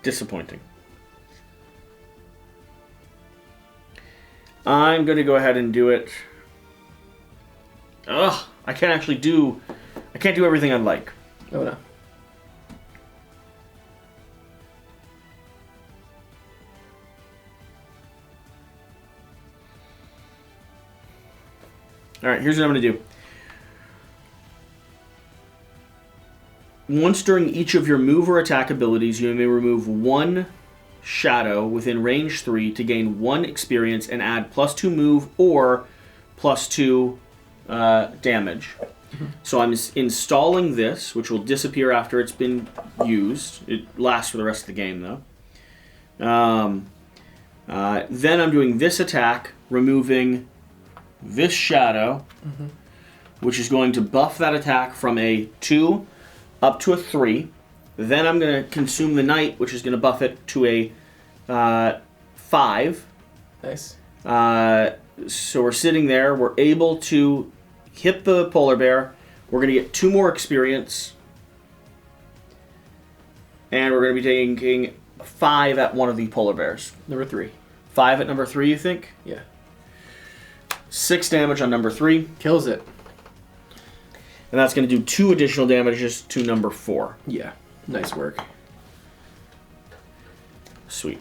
Speaker 1: Disappointing. I'm going to go ahead and do it. Ugh, I can't do everything I'd like.
Speaker 2: Oh, no.
Speaker 1: Alright, here's what I'm going to do. Once during each of your move or attack abilities, you may remove 1 shadow within range 3 to gain 1 experience and add +2 move or +2 damage. So I'm installing this, which will disappear after it's been used. It lasts for the rest of the game, though. Then I'm doing this attack, removing this shadow, which is going to buff that attack from a 2 up to a 3. Then I'm going to consume the Knight, which is going to buff it to a 5.
Speaker 2: Nice.
Speaker 1: So we're sitting there. We're able to hit the polar bear. We're going to get 2 more experience. And we're going to be taking 5 at one of the polar bears.
Speaker 2: Number 3.
Speaker 1: 5 at number 3, you think?
Speaker 2: Yeah.
Speaker 1: 6 damage on number 3.
Speaker 2: Kills it.
Speaker 1: And that's going to do 2 additional damages to number 4.
Speaker 2: Yeah. Nice work.
Speaker 1: Sweet.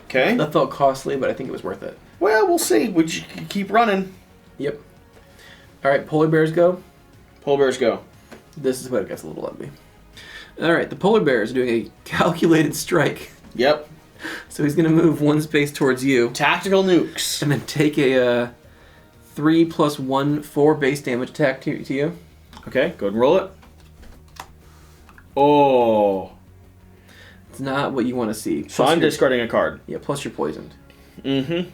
Speaker 1: Okay.
Speaker 2: That felt costly, but I think it was worth it.
Speaker 1: Well, we'll see. We keep running.
Speaker 2: Yep. Alright, polar bears go.
Speaker 1: Polar bears go.
Speaker 2: This is where it gets a little ugly. Alright, the polar bear is doing a calculated strike.
Speaker 1: Yep.
Speaker 2: So he's going to move 1 space towards you.
Speaker 1: Tactical nukes.
Speaker 2: And then take a 3 + 1, 4 base damage attack to you.
Speaker 1: Okay, go ahead and roll it. Oh.
Speaker 2: It's not what you want to see.
Speaker 1: So I'm discarding a card.
Speaker 2: Yeah, plus you're poisoned.
Speaker 1: Mm-hmm.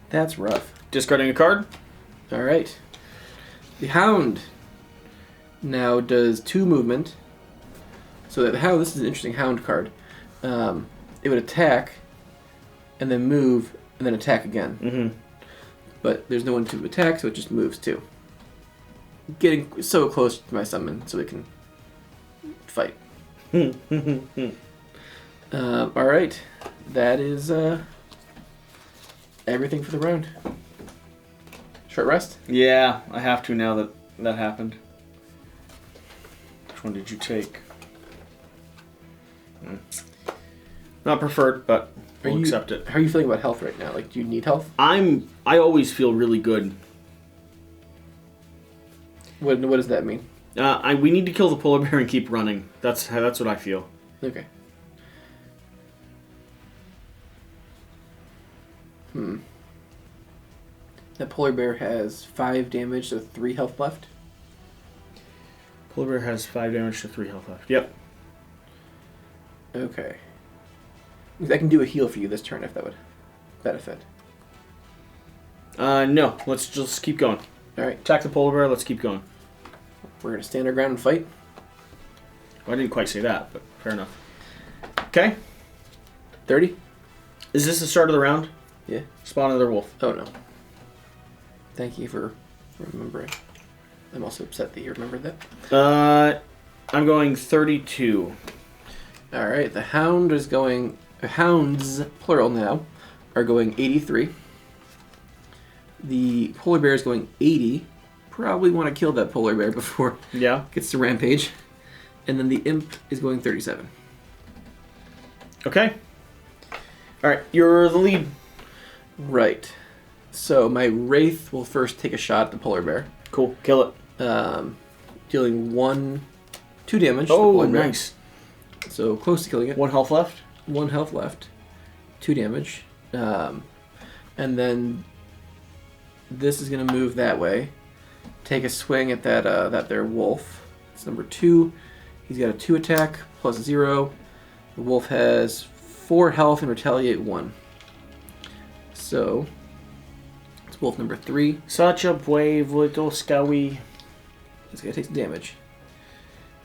Speaker 2: That's rough.
Speaker 1: Discarding a card.
Speaker 2: Alright. The Hound now does 2 movement. So the Hound, this is an interesting Hound card. It would attack, and then move, and then attack again.
Speaker 1: Mm-hmm.
Speaker 2: But there's no one to attack, so it just moves too. Getting so close to my summon, so we can fight. Alright. That is everything for the round. Short rest?
Speaker 1: Yeah, I have to now that that happened. Which one did you take? Not preferred, but we'll accept it.
Speaker 2: How are you feeling about health right now? Like, do you need health?
Speaker 1: I always feel really good.
Speaker 2: What does that mean?
Speaker 1: We need to kill the polar bear and keep running. That's what I feel.
Speaker 2: Okay. That polar bear has 5 damage, so 3 health left.
Speaker 1: Polar bear has 5 damage to 3 health left. Yep.
Speaker 2: Okay. I can do a heal for you this turn if that would benefit.
Speaker 1: No. Let's just keep going.
Speaker 2: Alright.
Speaker 1: Attack the polar bear. Let's keep going.
Speaker 2: We're going to stand our ground and fight.
Speaker 1: Well, I didn't quite say that, but fair enough. Okay.
Speaker 2: 30?
Speaker 1: Is this the start of the round?
Speaker 2: Yeah.
Speaker 1: Spawn another wolf.
Speaker 2: Oh no. Thank you for remembering. I'm also upset that you remembered that.
Speaker 1: I'm going 32.
Speaker 2: All right, the hounds, plural now, are going 83. The polar bear is going 80. Probably want to kill that polar bear before it gets to rampage. And then the imp is going 37.
Speaker 1: Okay. All right, you're the lead.
Speaker 2: Right. So my wraith will first take a shot at the polar bear.
Speaker 1: Cool, kill it.
Speaker 2: Dealing 2 damage.
Speaker 1: Oh,
Speaker 2: to the polar bear.
Speaker 1: nice.
Speaker 2: So close to killing it.
Speaker 1: 1 health left.
Speaker 2: 1 health left. 2 damage. And then this is going to move that way. Take a swing at that there wolf. It's number 2. He's got a 2 attack plus 0. The wolf has 4 health and retaliate 1. So it's wolf number 3.
Speaker 1: Such a brave little scowy.
Speaker 2: He's going to take some damage.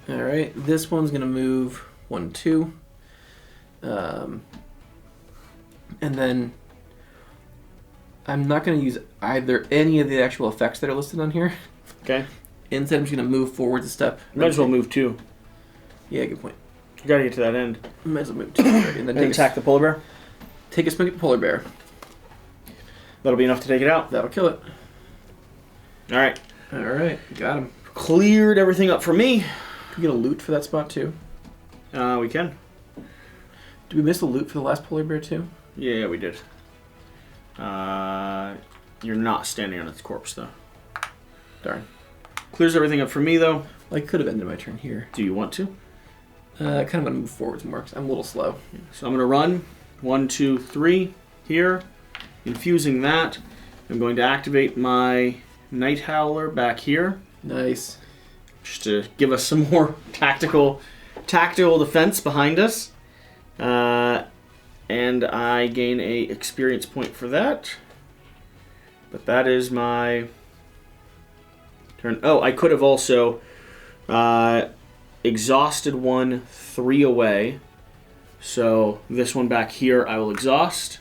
Speaker 2: Alright, this one's going to move 1, 2. And then I'm not going to use either any of the actual effects that are listed on here.
Speaker 1: Okay.
Speaker 2: Instead, I'm just going to move forwards a step.
Speaker 1: Might as well move 2.
Speaker 2: Yeah, good point.
Speaker 1: You gotta get to that end.
Speaker 2: Might as well move 2. And then
Speaker 1: attack the polar bear.
Speaker 2: Take a swing at the polar bear.
Speaker 1: That'll be enough to take it out.
Speaker 2: That'll kill it.
Speaker 1: Alright.
Speaker 2: Alright, got him.
Speaker 1: Cleared everything up for me.
Speaker 2: Can we get a loot for that spot too?
Speaker 1: We can.
Speaker 2: Did we miss a loot for the last polar bear too?
Speaker 1: Yeah, we did. You're not standing on its corpse, though.
Speaker 2: Darn.
Speaker 1: Clears everything up for me, though.
Speaker 2: Well, I could have ended my turn here.
Speaker 1: Do you want to?
Speaker 2: I kind of want to move forwards more because I'm a little slow.
Speaker 1: So I'm going to run 1, 2, 3 here. Infusing that. I'm going to activate my Night Howler back here.
Speaker 2: Nice.
Speaker 1: Just to give us some more tactical defense behind us. And I gain a experience point for that. But that is my turn. Oh, I could have also exhausted 1 3 away. So this one back here I will exhaust.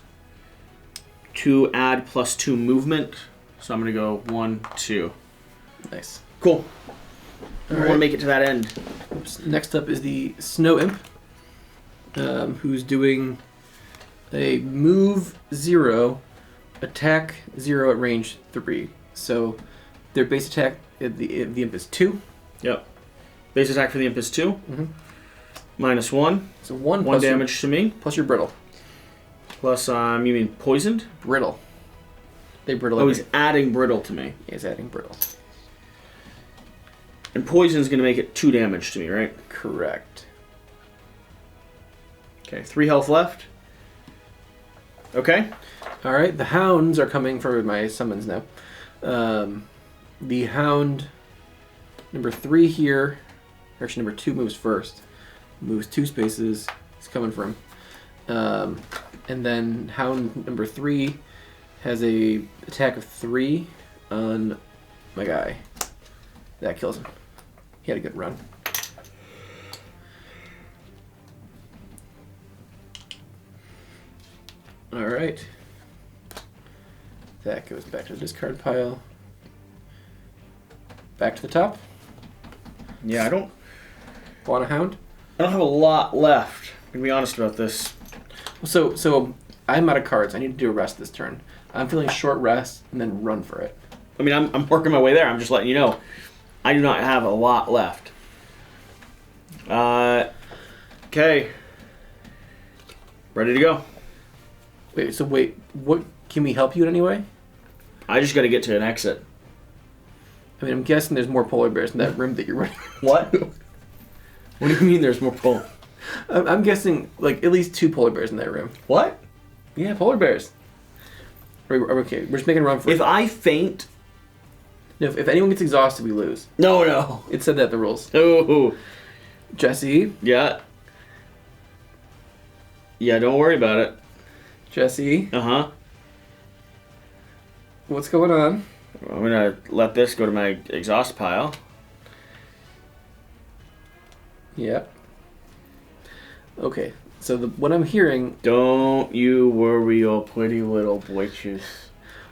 Speaker 1: To add +2 movement. So I'm going to go 1, 2.
Speaker 2: Nice.
Speaker 1: Cool. I
Speaker 2: All
Speaker 1: want
Speaker 2: right.
Speaker 1: to make it to that end.
Speaker 2: Oops. Next up is the Snow Imp, who's doing a move 0, attack 0 at range 3. So their base attack, the Imp is 2.
Speaker 1: Yep. Base attack for the Imp is 2.
Speaker 2: Mm-hmm.
Speaker 1: -1.
Speaker 2: So 1
Speaker 1: 1 damage to me.
Speaker 2: Plus your brittle.
Speaker 1: Plus, you mean poisoned?
Speaker 2: Brittle. They brittle.
Speaker 1: Oh, he's adding brittle to me.
Speaker 2: He's adding brittle.
Speaker 1: And poison's going to make it 2 damage to me, right?
Speaker 2: Correct.
Speaker 1: Okay, 3 health left. Okay.
Speaker 2: All right, the hounds are coming for my summons now. The hound number 3 here, or actually number 2 moves first. Moves 2 spaces. He's coming for him. And then hound number 3 has a attack of 3 on my guy. That kills him. He had a good run. Alright. That goes back to the discard pile. Back to the top.
Speaker 1: Yeah, I don't
Speaker 2: Want a hound?
Speaker 1: have a lot left. I'm going to be honest about this.
Speaker 2: So I'm out of cards. I need to do a rest this turn. I'm feeling short rest and then run for it.
Speaker 1: I mean, I'm working my way there. I'm just letting you know. I do not have a lot left. Okay. Ready to go.
Speaker 2: Wait, what? Can we help you in any way?
Speaker 1: I just got to get to an exit.
Speaker 2: I mean, I'm guessing there's more polar bears in that room that you're running.
Speaker 1: What? What do you mean there's more polar?
Speaker 2: I'm guessing, like, at least 2 polar bears in that room.
Speaker 1: What?
Speaker 2: Yeah, polar bears. Are we okay, we're just making a run for it.
Speaker 1: If I faint...
Speaker 2: No, if anyone gets exhausted, we lose.
Speaker 1: No.
Speaker 2: It said that in the rules.
Speaker 1: Oh.
Speaker 2: Jesse?
Speaker 1: Yeah. Yeah, don't worry about it.
Speaker 2: Jesse?
Speaker 1: Uh-huh.
Speaker 2: What's going on?
Speaker 1: I'm going to let this go to my exhaust pile.
Speaker 2: Yep. Okay, so what I'm hearing...
Speaker 1: Don't you worry, oh pretty little boyches.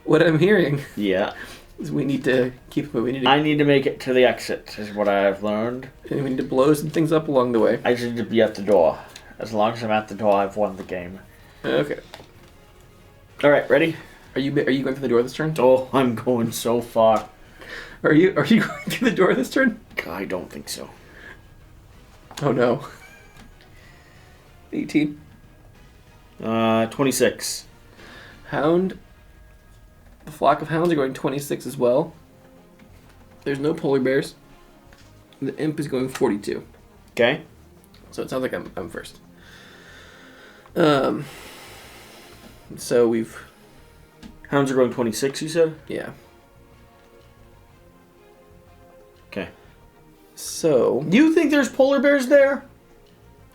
Speaker 2: What I'm hearing
Speaker 1: Yeah.
Speaker 2: We need to keep moving.
Speaker 1: I need to make it to the exit, is what I've learned.
Speaker 2: And we need to blow some things up along the way.
Speaker 1: I just need to be at the door. As long as I'm at the door, I've won the game.
Speaker 2: Okay.
Speaker 1: All right, ready?
Speaker 2: Are you going through the door this turn?
Speaker 1: Oh, I'm going so far.
Speaker 2: Are you going through the door this turn?
Speaker 1: I don't think so.
Speaker 2: Oh no. 18.
Speaker 1: 26.
Speaker 2: Hound. The flock of hounds are going 26 as well. There's no polar bears. The imp is going 42.
Speaker 1: Okay.
Speaker 2: So it sounds like I'm first. So we've...
Speaker 1: Hounds are going 26, you said?
Speaker 2: Yeah.
Speaker 1: Okay.
Speaker 2: So...
Speaker 1: You think there's polar bears there?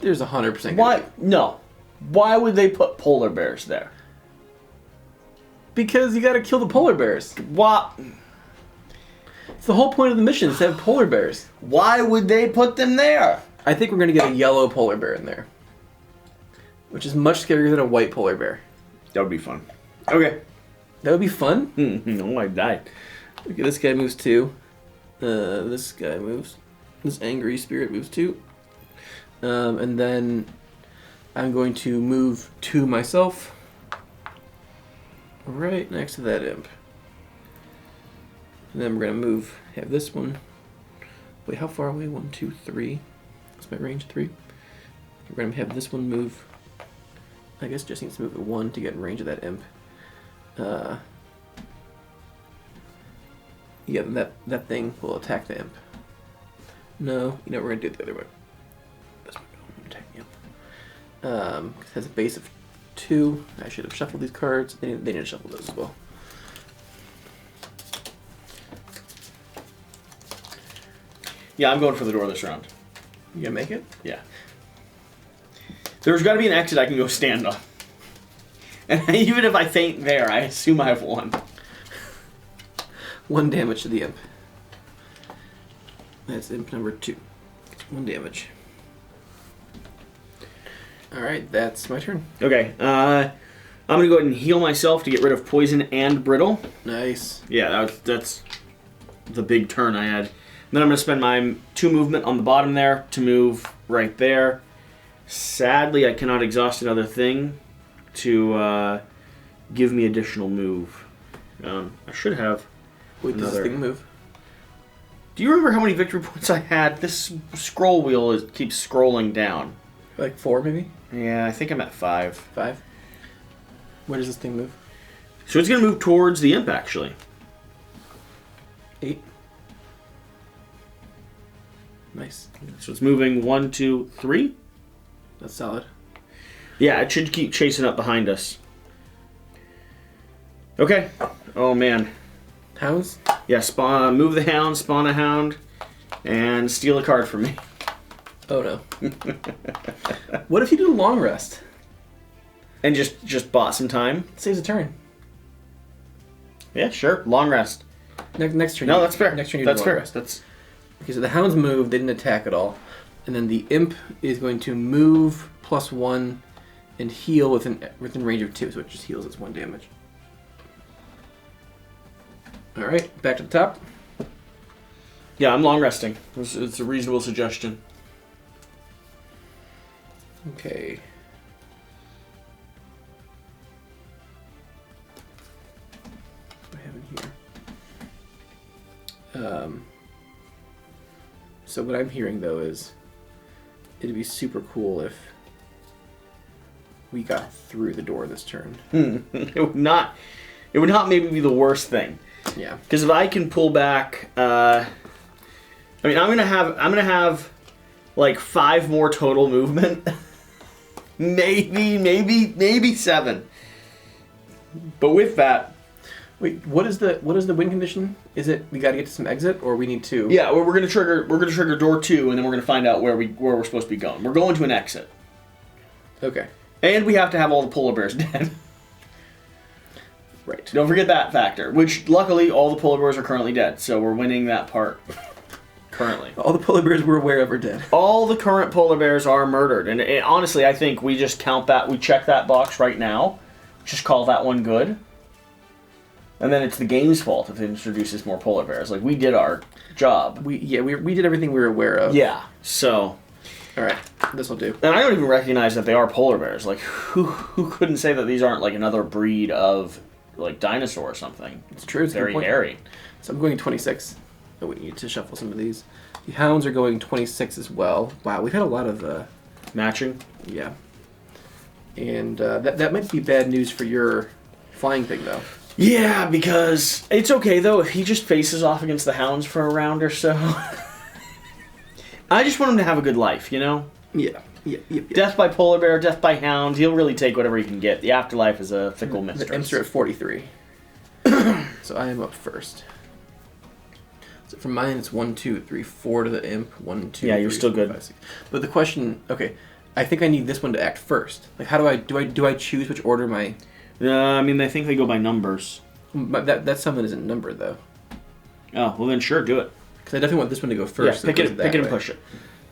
Speaker 2: There's 100%.
Speaker 1: Why? No. Why would they put polar bears there?
Speaker 2: Because you gotta kill the polar bears.
Speaker 1: What?
Speaker 2: It's the whole point of the mission is to have polar bears.
Speaker 1: Why would they put them there?
Speaker 2: I think we're gonna get a yellow polar bear in there. Which is much scarier than a white polar bear.
Speaker 1: That would be fun. Okay.
Speaker 2: That would be fun?
Speaker 1: No, I died.
Speaker 2: Okay, this guy moves 2. This guy moves. This angry spirit moves 2. And then I'm going to move 2 myself. Right next to that imp. And then we're going to have this one. Wait, how far away? 1, 2, 3. What's my range? 3. We're going to have this one move. I guess just needs to move at 1 to get in range of that imp. Yeah, that thing will attack the imp. No, you know, we're going to do it the other way. This one will attack the imp. It has a base of 2. I should have shuffled these cards. They need to shuffle those as well.
Speaker 1: Yeah, I'm going for the door this round.
Speaker 2: You gonna make it?
Speaker 1: Yeah. There's got to be an exit I can go stand on. And even if I faint there, I assume I've won.
Speaker 2: 1 damage to the imp. That's imp number 2. 1 damage. Alright, that's my turn.
Speaker 1: Okay, I'm going to go ahead and heal myself to get rid of poison and brittle.
Speaker 2: Nice.
Speaker 1: Yeah, that's the big turn I had. Then I'm going to spend my 2 movement on the bottom there to move right there. Sadly, I cannot exhaust another thing to give me additional move. I should have
Speaker 2: Wait, does this thing move?
Speaker 1: Do you remember how many victory points I had? This scroll wheel keeps scrolling down.
Speaker 2: Like 4, maybe?
Speaker 1: Yeah, I think I'm at 5.
Speaker 2: 5? Where does this thing move?
Speaker 1: So it's going to move towards the imp, actually.
Speaker 2: 8. Nice.
Speaker 1: So it's moving 1, 2, 3.
Speaker 2: That's solid.
Speaker 1: Yeah, it should keep chasing up behind us. Okay. Oh, man.
Speaker 2: Hounds?
Speaker 1: Yeah, move the hound, spawn a hound, and steal a card from me.
Speaker 2: Oh, no. What if you do a long rest?
Speaker 1: And just bought some time?
Speaker 2: Saves a turn.
Speaker 1: Yeah, sure. Long rest.
Speaker 2: Next turn.
Speaker 1: No, that's fair.
Speaker 2: Next turn you
Speaker 1: That's
Speaker 2: do a long
Speaker 1: fair.
Speaker 2: rest.
Speaker 1: That's...
Speaker 2: Okay, so the hounds move. They didn't attack at all. And then the imp is going to move +1 and heal within range of 2, so it just heals its 1 damage. Alright, back to the top.
Speaker 1: Yeah, I'm long resting. It's a reasonable suggestion.
Speaker 2: Okay. What do I have in here? So what I'm hearing, though, is it'd be super cool if we got through the door this turn.
Speaker 1: It would not maybe be the worst thing.
Speaker 2: Yeah.
Speaker 1: Because if I can pull back, I mean, I'm gonna have like 5 more total movement. maybe 7. But with that,
Speaker 2: Wait, what is the win condition? Is it we got to get to some exit, or we need to?
Speaker 1: yeah, we're gonna trigger door 2, and then we're gonna find out where we're supposed to be going. We're going to an exit,
Speaker 2: Okay.
Speaker 1: and we have to have all the polar bears dead.
Speaker 2: Right.
Speaker 1: Don't forget that factor. Which luckily all the polar bears are currently dead, so we're winning that part. Currently.
Speaker 2: All the polar bears we're aware of are dead.
Speaker 1: All the current polar bears are murdered. And honestly, I think we just count that. We check that box right now. Just call that one good. And then it's the game's fault if it introduces more polar bears. Like, we did our job.
Speaker 2: We did everything we were aware of.
Speaker 1: Yeah, so...
Speaker 2: Alright, this'll do.
Speaker 1: And I don't even recognize that they are polar bears. Like, who couldn't say that these aren't, like, another breed of, like, dinosaur or something?
Speaker 2: It's true. It's
Speaker 1: very hairy.
Speaker 2: So I'm going 26. Oh, we need to shuffle some of these. The hounds are going 26 as well. Wow, we've had a lot of...
Speaker 1: Matching?
Speaker 2: Yeah. And that might be bad news for your flying thing, though.
Speaker 1: Yeah, because it's okay, though, if he just faces off against the hounds for a round or so. I just want him to have a good life, you know?
Speaker 2: Yeah.
Speaker 1: Death by polar bear, death by hound, he'll really take whatever he can get. The afterlife is a fickle mistress.
Speaker 2: The imps are at 43. So I am up first. So for mine, it's 1, 2, 3, 4 to the imp. 1, 2.
Speaker 1: Yeah, you're
Speaker 2: 3,
Speaker 1: still
Speaker 2: 4,
Speaker 1: good.
Speaker 2: 5, 6. But the question, okay, I think I need this one to act first. Like, how do I choose which order my?
Speaker 1: I mean, I think they go by numbers.
Speaker 2: But that summon isn't numbered though.
Speaker 1: Oh, well then sure, do it.
Speaker 2: Because I definitely want this one to go first.
Speaker 1: Yeah,
Speaker 2: so
Speaker 1: pick it and push it.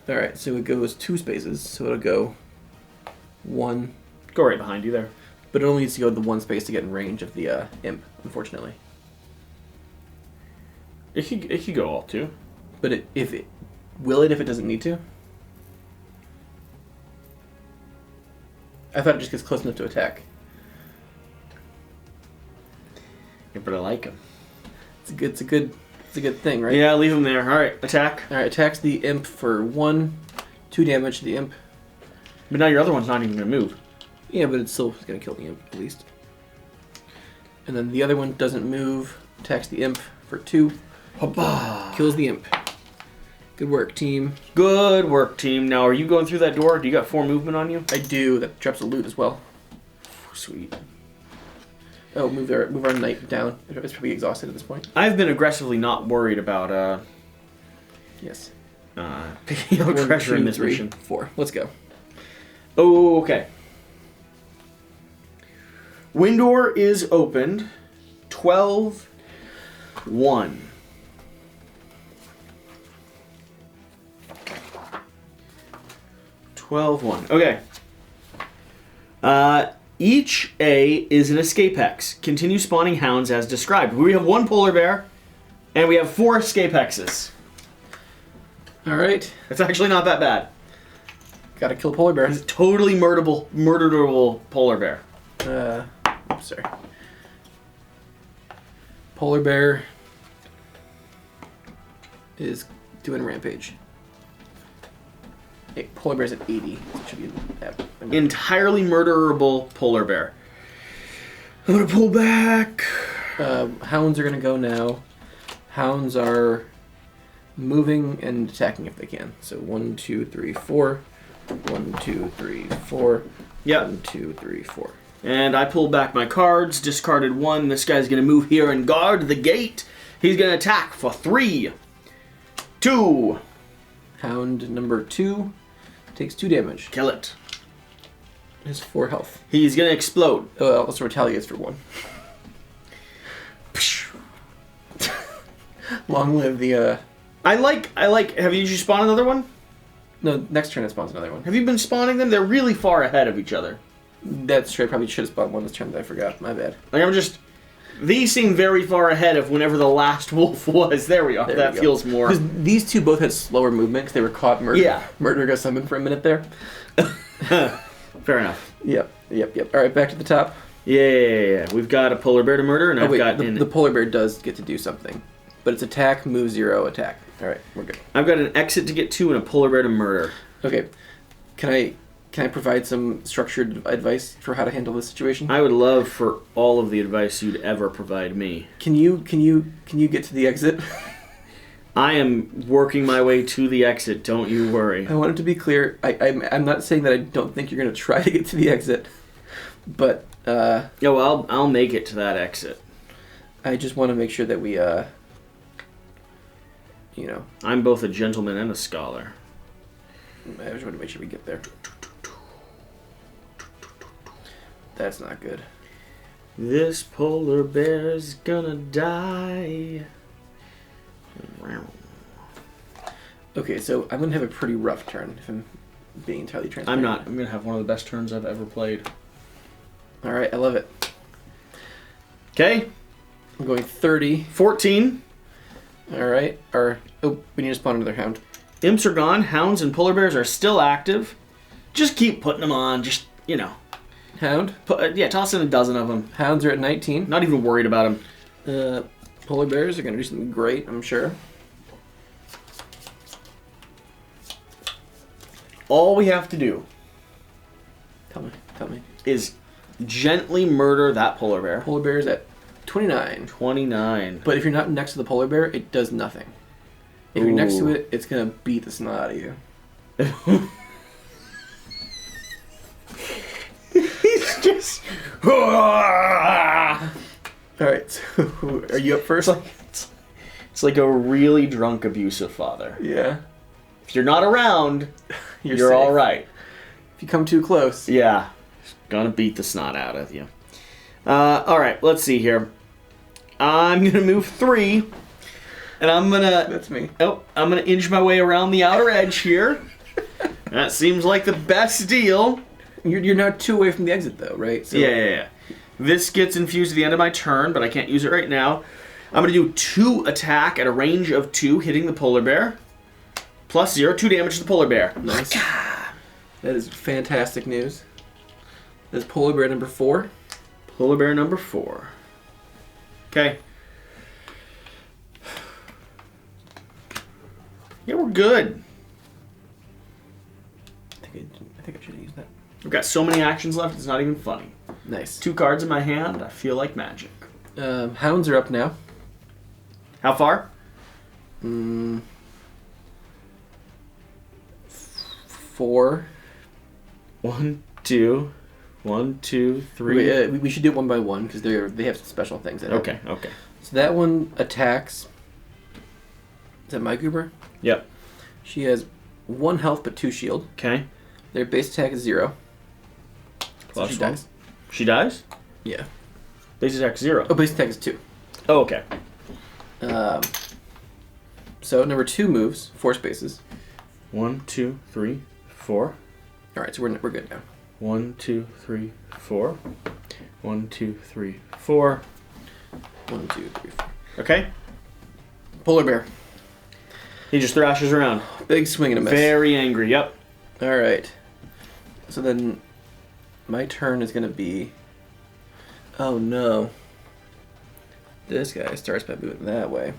Speaker 2: All right, so it goes 2 spaces, so it'll go 1.
Speaker 1: Go right behind you there.
Speaker 2: But it only needs to go the 1 space to get in range of the imp, unfortunately.
Speaker 1: It could go all 2.
Speaker 2: But if it doesn't need to? I thought it just gets close enough to attack.
Speaker 1: Yeah, but I like him.
Speaker 2: It's a good thing, right?
Speaker 1: Yeah, leave him there. All right, attack.
Speaker 2: All right, attacks the imp for 1, 2 damage to the imp.
Speaker 1: But now your other one's not even going to move.
Speaker 2: Yeah, but it's still going to kill the imp, at least. And then the other one doesn't move. Attacks the imp for 2.
Speaker 1: Hoppa.
Speaker 2: Kills the imp. Good work, team.
Speaker 1: Good work, team. Now, are you going through that door? Do you got 4 movement on you?
Speaker 2: I do. That drops a loot as well.
Speaker 1: Sweet.
Speaker 2: Oh, move our knight down. It's probably exhausted at this point.
Speaker 1: I've been aggressively not worried about
Speaker 2: Yes.
Speaker 1: picking up pressure in this mission.
Speaker 2: 4. Let's go.
Speaker 1: Oh, okay. Window is opened. 12-1. Okay. Each A is an escape hex. Continue spawning hounds as described. We have 1 polar bear, and we have 4 escape hexes.
Speaker 2: All right.
Speaker 1: It's actually not that bad.
Speaker 2: Gotta kill polar bear.
Speaker 1: It's totally murderable polar bear.
Speaker 2: Oops, sorry. Polar bear is doing rampage. Hey, polar bear's at 80. So it should be
Speaker 1: Entirely murderable polar bear. I'm gonna pull back.
Speaker 2: Hounds are gonna go now. Hounds are moving and attacking if they can. So 1, 2, 3, 4. 1, 2, 3, 4.
Speaker 1: Yep.
Speaker 2: 1, 2, 3, 4.
Speaker 1: And I pulled back my cards, discarded 1. This guy's gonna move here and guard the gate. He's gonna attack for 3, 2.
Speaker 2: Hound number 2 takes 2 damage.
Speaker 1: Kill it.
Speaker 2: Has 4 health.
Speaker 1: He's gonna explode.
Speaker 2: Oh, also retaliates for 1. Long live the.
Speaker 1: I like. Have you spawned another one?
Speaker 2: No, next turn it spawns another one.
Speaker 1: Have you been spawning them? They're really far ahead of each other.
Speaker 2: That's true. I probably should have spawned one this turn, but I forgot. My bad.
Speaker 1: Like these seem very far ahead of whenever the last wolf was. There we are. That feels more.
Speaker 2: Because these two both had slower movement because they were caught murder.
Speaker 1: Yeah.
Speaker 2: Murder got summoned for a minute there.
Speaker 1: Fair enough.
Speaker 2: Yep. All right, back to the top.
Speaker 1: Yeah. We've got a polar bear to murder, and
Speaker 2: the polar bear does get to do something, but it's attack, move 0, attack. All right, we're good.
Speaker 1: I've got an exit to get to and a polar bear to murder.
Speaker 2: Okay, can I provide some structured advice for how to handle this situation?
Speaker 1: I would love for all of the advice you'd ever provide me.
Speaker 2: Can you get to the exit?
Speaker 1: I am working my way to the exit. Don't you worry.
Speaker 2: I want it to be clear. I'm not saying that I don't think you're going to try to get to the exit, but
Speaker 1: I'll make it to that exit.
Speaker 2: I just want to make sure that we
Speaker 1: I'm both a gentleman and a scholar.
Speaker 2: I just want to make sure we get there. That's not good.
Speaker 1: This polar bear's gonna die.
Speaker 2: Okay, so I'm going to have a pretty rough turn, if I'm being entirely transparent.
Speaker 1: I'm not. I'm going to have one of the best turns I've ever played.
Speaker 2: Alright, I love it.
Speaker 1: Okay.
Speaker 2: I'm going 30.
Speaker 1: 14.
Speaker 2: All right. We need to spawn another hound.
Speaker 1: Imps are gone. Hounds and polar bears are still active. Just keep putting them on. Just,
Speaker 2: Hound?
Speaker 1: Toss in a dozen of them.
Speaker 2: Hounds are at 19.
Speaker 1: Not even worried about them.
Speaker 2: Polar bears are going to do something great, I'm sure.
Speaker 1: All we have to do
Speaker 2: Tell me.
Speaker 1: is gently murder that polar bear.
Speaker 2: Polar bear is at 29.
Speaker 1: 29.
Speaker 2: But if you're not next to the polar bear, it does nothing. If you're next to it, it's going to beat the snot out of you.
Speaker 1: He's just...
Speaker 2: Alright, so are you up first?
Speaker 1: It's like a really drunk, abusive father.
Speaker 2: Yeah.
Speaker 1: If you're not around, you're
Speaker 2: safe.
Speaker 1: all right.
Speaker 2: If you come too close.
Speaker 1: Yeah. Gonna beat the snot out of you. Alright, let's see here. I'm gonna move 3. And I'm gonna...
Speaker 2: That's me.
Speaker 1: Oh, I'm gonna inch my way around the outer edge here. That seems like the best deal.
Speaker 2: You're now 2 away from the exit, though, right? So
Speaker 1: Yeah. This gets infused at the end of my turn, but I can't use it right now. I'm gonna do 2 attack at a range of 2, hitting the polar bear. Plus 0, 2 damage to the polar bear.
Speaker 2: Nice. That is fantastic news. That's polar bear number 4.
Speaker 1: Polar bear number 4. Okay. Yeah, we're good.
Speaker 2: I think I should have used that.
Speaker 1: We've got so many actions left, it's not even funny.
Speaker 2: Nice.
Speaker 1: 2 cards in my hand, I feel like magic.
Speaker 2: Hounds are up now.
Speaker 1: How far?
Speaker 2: 4.
Speaker 1: 1, 2, 1, 2, 3.
Speaker 2: We should do it one by one because they have some special things in it.
Speaker 1: Okay.
Speaker 2: So that one attacks. Is that my goober?
Speaker 1: Yep.
Speaker 2: She has 1 health but 2 shield.
Speaker 1: Okay.
Speaker 2: Their base attack is 0.
Speaker 1: Plus
Speaker 2: so she
Speaker 1: 1.
Speaker 2: dies.
Speaker 1: She dies?
Speaker 2: Yeah.
Speaker 1: Base attack 0.
Speaker 2: Oh, base attack is 2.
Speaker 1: Oh, okay.
Speaker 2: So number 2 moves 4 spaces.
Speaker 1: 1, 2, 3, 4.
Speaker 2: All right, so we're good now.
Speaker 1: 1, 2, 3, 4. 1, 2, 3, 4.
Speaker 2: 1, 2, 3, 4.
Speaker 1: Okay.
Speaker 2: Polar bear.
Speaker 1: He just thrashes around.
Speaker 2: Big swing and a miss.
Speaker 1: Very angry. Yep.
Speaker 2: All right. So then my turn is going to be... Oh, no. This guy starts by moving that way.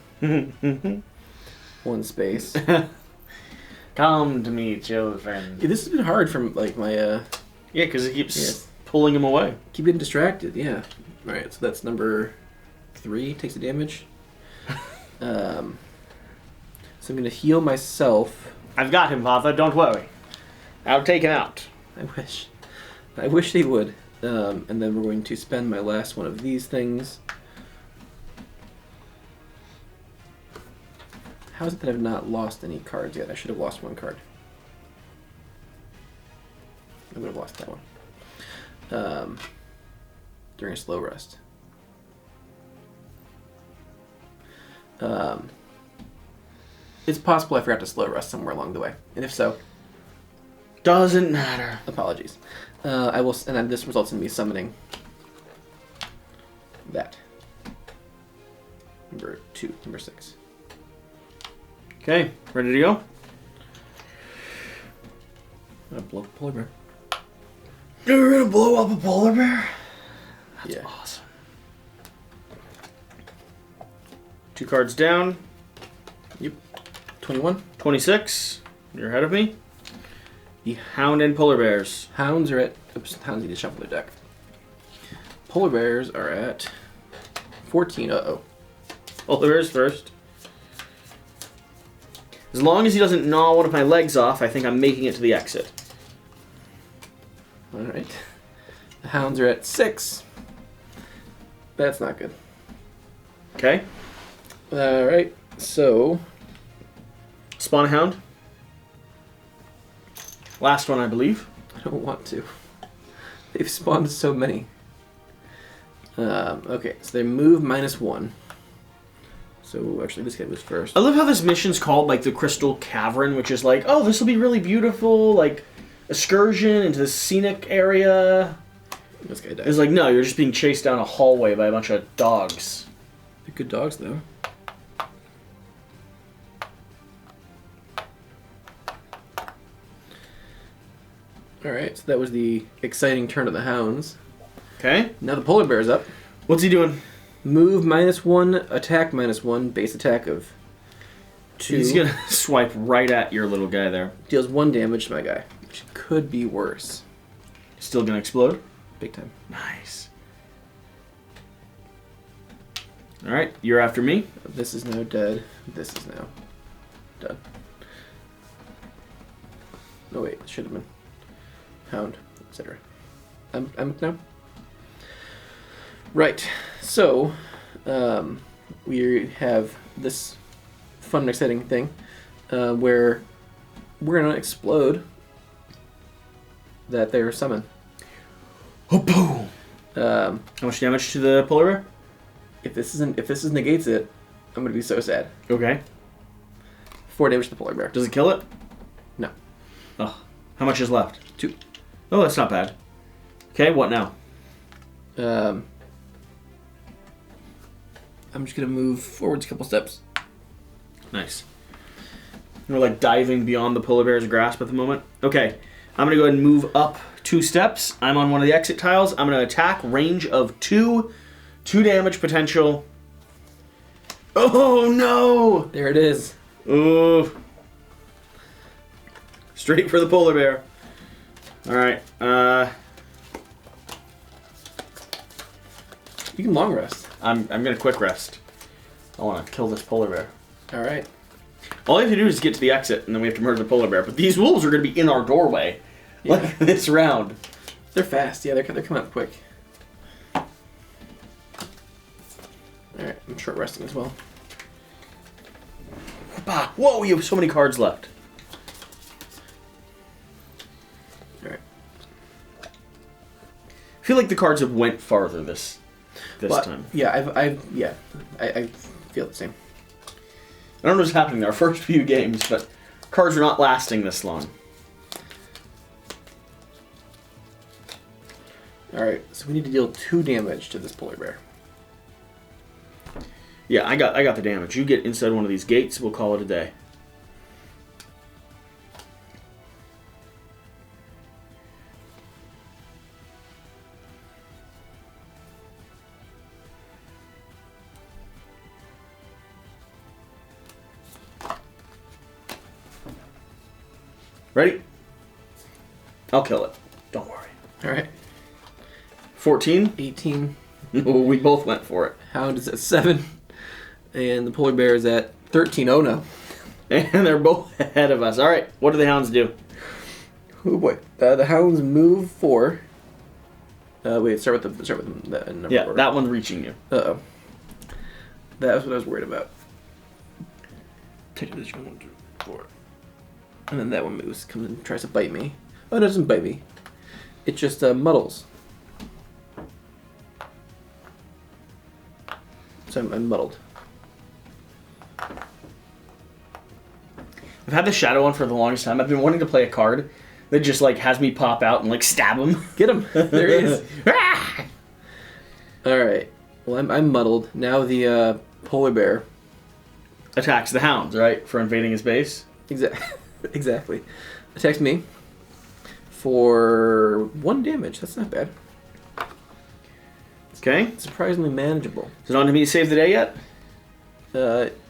Speaker 2: 1 space.
Speaker 1: Come to me, children.
Speaker 2: Yeah, this has been hard from, like, my...
Speaker 1: Yeah, because it keeps pulling him away.
Speaker 2: Keep getting distracted, yeah. All right, so that's number 3. Takes the damage. So I'm going to heal myself.
Speaker 1: I've got him, Father. Don't worry. I'll take him out.
Speaker 2: I wish they would. And then we're going to spend my last one of these things. How is it that I've not lost any cards yet? I should have lost 1 card. I would have lost that one. During a slow rest. It's possible I forgot to slow rest somewhere along the way. And if so...
Speaker 1: Doesn't matter.
Speaker 2: Apologies. I will, and then this results in me summoning that. Number 6.
Speaker 1: Okay, ready to go?
Speaker 2: I'm gonna blow up a polar bear.
Speaker 1: You're gonna blow up a polar bear? That's
Speaker 2: Yeah.
Speaker 1: awesome. 2 cards down.
Speaker 2: Yep. 21.
Speaker 1: 26. You're ahead of me. The Hound and Polar Bears.
Speaker 2: Hounds are at... Oops, hounds need to shuffle their deck. Polar bears are at 14. Uh-oh.
Speaker 1: Polar Bears first. As long as he doesn't gnaw one of my legs off, I think I'm making it to the exit.
Speaker 2: Alright. The hounds are at 6. That's not good.
Speaker 1: Okay.
Speaker 2: Alright, so...
Speaker 1: Spawn a Hound. Last one, I believe.
Speaker 2: I don't want to. They've spawned so many. Okay, so they move -1. So actually, this guy was first.
Speaker 1: I love how this mission's called like the Crystal Cavern, which is like, oh, this will be really beautiful, like excursion into the scenic area.
Speaker 2: This guy died.
Speaker 1: It's like, no, you're just being chased down a hallway by a bunch of dogs.
Speaker 2: They're good dogs, though. Alright, so that was the exciting turn of the hounds.
Speaker 1: Okay.
Speaker 2: Now the polar bear's up.
Speaker 1: What's he doing?
Speaker 2: Move -1, attack -1, base attack of 2.
Speaker 1: He's gonna swipe right at your little guy there.
Speaker 2: Deals 1 damage to my guy, which could be worse.
Speaker 1: Still gonna explode?
Speaker 2: Big time.
Speaker 1: Nice. Alright, you're after me.
Speaker 2: This is now dead. This is now done. No, wait, it should have been hound, etc. I'm now. Right, so we have this fun and exciting thing where we're gonna explode that their summon.
Speaker 1: Oh, boom! How much damage to the polar bear?
Speaker 2: If this negates it, I'm gonna be so sad.
Speaker 1: Okay.
Speaker 2: 4 damage to the polar bear.
Speaker 1: Does it kill it?
Speaker 2: No.
Speaker 1: Oh, how much is left?
Speaker 2: 2.
Speaker 1: Oh, that's not bad. Okay, what now?
Speaker 2: I'm just gonna move forwards a couple steps.
Speaker 1: Nice. We're like diving beyond the polar bear's grasp at the moment. Okay, I'm gonna go ahead and move up 2 steps. I'm on one of the exit tiles. I'm gonna attack, range of 2, 2 damage potential. Oh no!
Speaker 2: There it is.
Speaker 1: Oh. Straight for the polar bear. Alright,
Speaker 2: You can long rest.
Speaker 1: I'm gonna quick rest. I wanna kill this polar bear.
Speaker 2: Alright.
Speaker 1: All we have to do is get to the exit, and then we have to murder the polar bear. But these wolves are gonna be in our doorway.
Speaker 2: Yeah.
Speaker 1: Like this round.
Speaker 2: They're fast. Yeah, they're coming up quick. Alright, I'm short resting as well.
Speaker 1: Whoa, you have so many cards left.
Speaker 2: Alright.
Speaker 1: I feel like the cards have went farther this time.
Speaker 2: Yeah, I feel the same.
Speaker 1: I don't know what's happening in our first few games, but cards are not lasting this long.
Speaker 2: Alright, so we need to deal 2 damage to this polar bear.
Speaker 1: Yeah, I got the damage. You get inside one of these gates, we'll call it a day. Ready? I'll kill it. Don't worry.
Speaker 2: Alright.
Speaker 1: 14?
Speaker 2: 18.
Speaker 1: Oh, we both went for it.
Speaker 2: Hound is at 7. And the polar bear is at 13. Oh no.
Speaker 1: And they're both ahead of us. Alright, what do the hounds do?
Speaker 2: Oh boy. The hounds move 4. Wait, start with the number.
Speaker 1: Yeah,
Speaker 2: 4.
Speaker 1: that one's reaching you.
Speaker 2: Uh-oh. That was what I was worried about. Take this 1, 2, 4. And then that one moves, comes and tries to bite me. Oh, it doesn't bite me. It just muddles. So I'm muddled.
Speaker 1: I've had the shadow on for the longest time. I've been wanting to play a card that just like has me pop out and like stab him.
Speaker 2: Get him! There he is. Alright. Well, I'm muddled. Now the polar bear
Speaker 1: Attacks the hounds, right? For invading his base.
Speaker 2: Exactly. Attacks me for 1 damage. That's not bad.
Speaker 1: Okay.
Speaker 2: Surprisingly manageable.
Speaker 1: Is it on to me to save the day yet?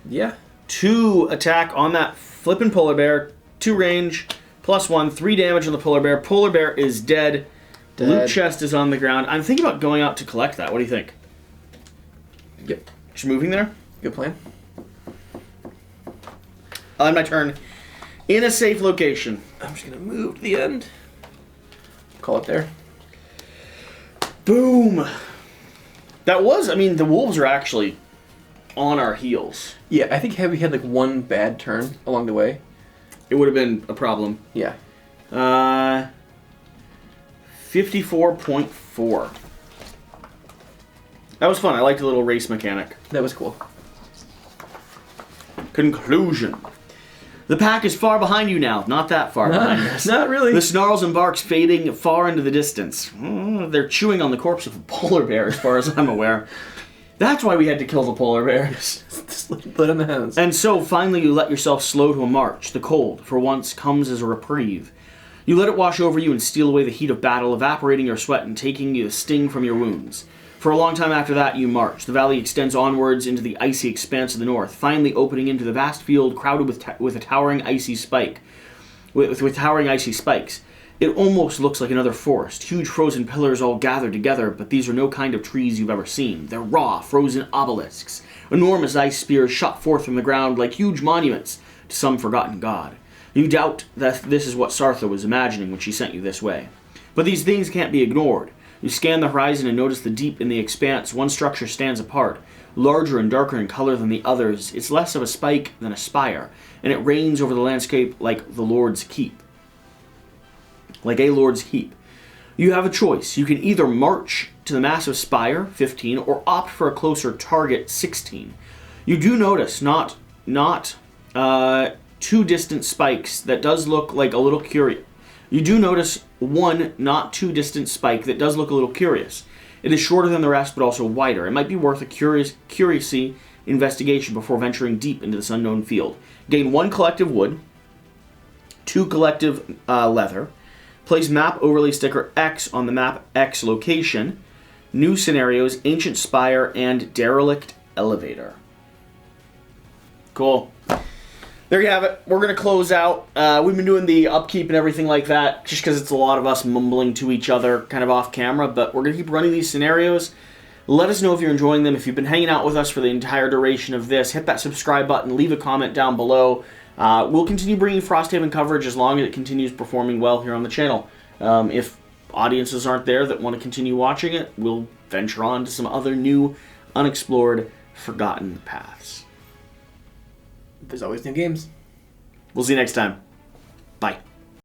Speaker 2: Yeah.
Speaker 1: 2 attack on that flippin' polar bear. 2 range. +1. 3 damage on the polar bear. Polar bear is dead. Loot chest is on the ground. I'm thinking about going out to collect that. What do you think?
Speaker 2: Yep.
Speaker 1: Just moving there?
Speaker 2: Good plan.
Speaker 1: I'll end my turn in a safe location.
Speaker 2: I'm just gonna move to the end. Call it there.
Speaker 1: Boom. That was, I mean, the wolves are actually on our heels.
Speaker 2: Yeah, I think had we had like 1 bad turn along the way,
Speaker 1: It would have been a problem.
Speaker 2: yeah.
Speaker 1: 54.4. That was fun. I liked the little race mechanic.
Speaker 2: That was cool.
Speaker 1: Conclusion. The pack is far behind you now. Not that far behind us.
Speaker 2: Not really.
Speaker 1: The snarls and barks fading far into the distance. They're chewing on the corpse of a polar bear, as far as I'm aware. That's why we had to kill the polar bear.
Speaker 2: Just let him hands.
Speaker 1: And so, finally, you let yourself slow to a march. The cold, for once, comes as a reprieve. You let it wash over you and steal away the heat of battle, evaporating your sweat and taking the sting from your wounds. For a long time after that, you march. The valley extends onwards into the icy expanse of the north, finally opening into the vast field crowded with a towering icy spike. With towering icy spikes. It almost looks like another forest. Huge frozen pillars all gathered together, but these are no kind of trees you've ever seen. They're raw, frozen obelisks. Enormous ice spears shot forth from the ground like huge monuments to some forgotten god. You doubt that this is what Sartha was imagining when she sent you this way. But these things can't be ignored. You scan the horizon and notice the deep in the expanse. One structure stands apart, larger and darker in color than the others. It's less of a spike than a spire, and it reigns over the landscape like the Lord's Keep. Like a Lord's Keep. You have a choice. You can either march to the massive spire, 15, or opt for a closer target, 16. You do notice not two distant spikes that does look like a little curious. You do notice one not too distant spike that does look a little curious. It is shorter than the rest, but also wider. It might be worth a curiosity investigation before venturing deep into this unknown field. Gain 1 collective wood, 2 collective leather. Place map overlay sticker X on the map X location. New scenarios, ancient spire, and derelict elevator. Cool. There you have it. We're going to close out. We've been doing the upkeep and everything like that just because it's a lot of us mumbling to each other kind of off camera, but we're going to keep running these scenarios. Let us know if you're enjoying them. If you've been hanging out with us for the entire duration of this, hit that subscribe button, leave a comment down below. We'll continue bringing Frosthaven coverage as long as it continues performing well here on the channel. If audiences aren't there that want to continue watching it, we'll venture on to some other new, unexplored, forgotten paths.
Speaker 2: There's always new games.
Speaker 1: We'll see you next time. Bye.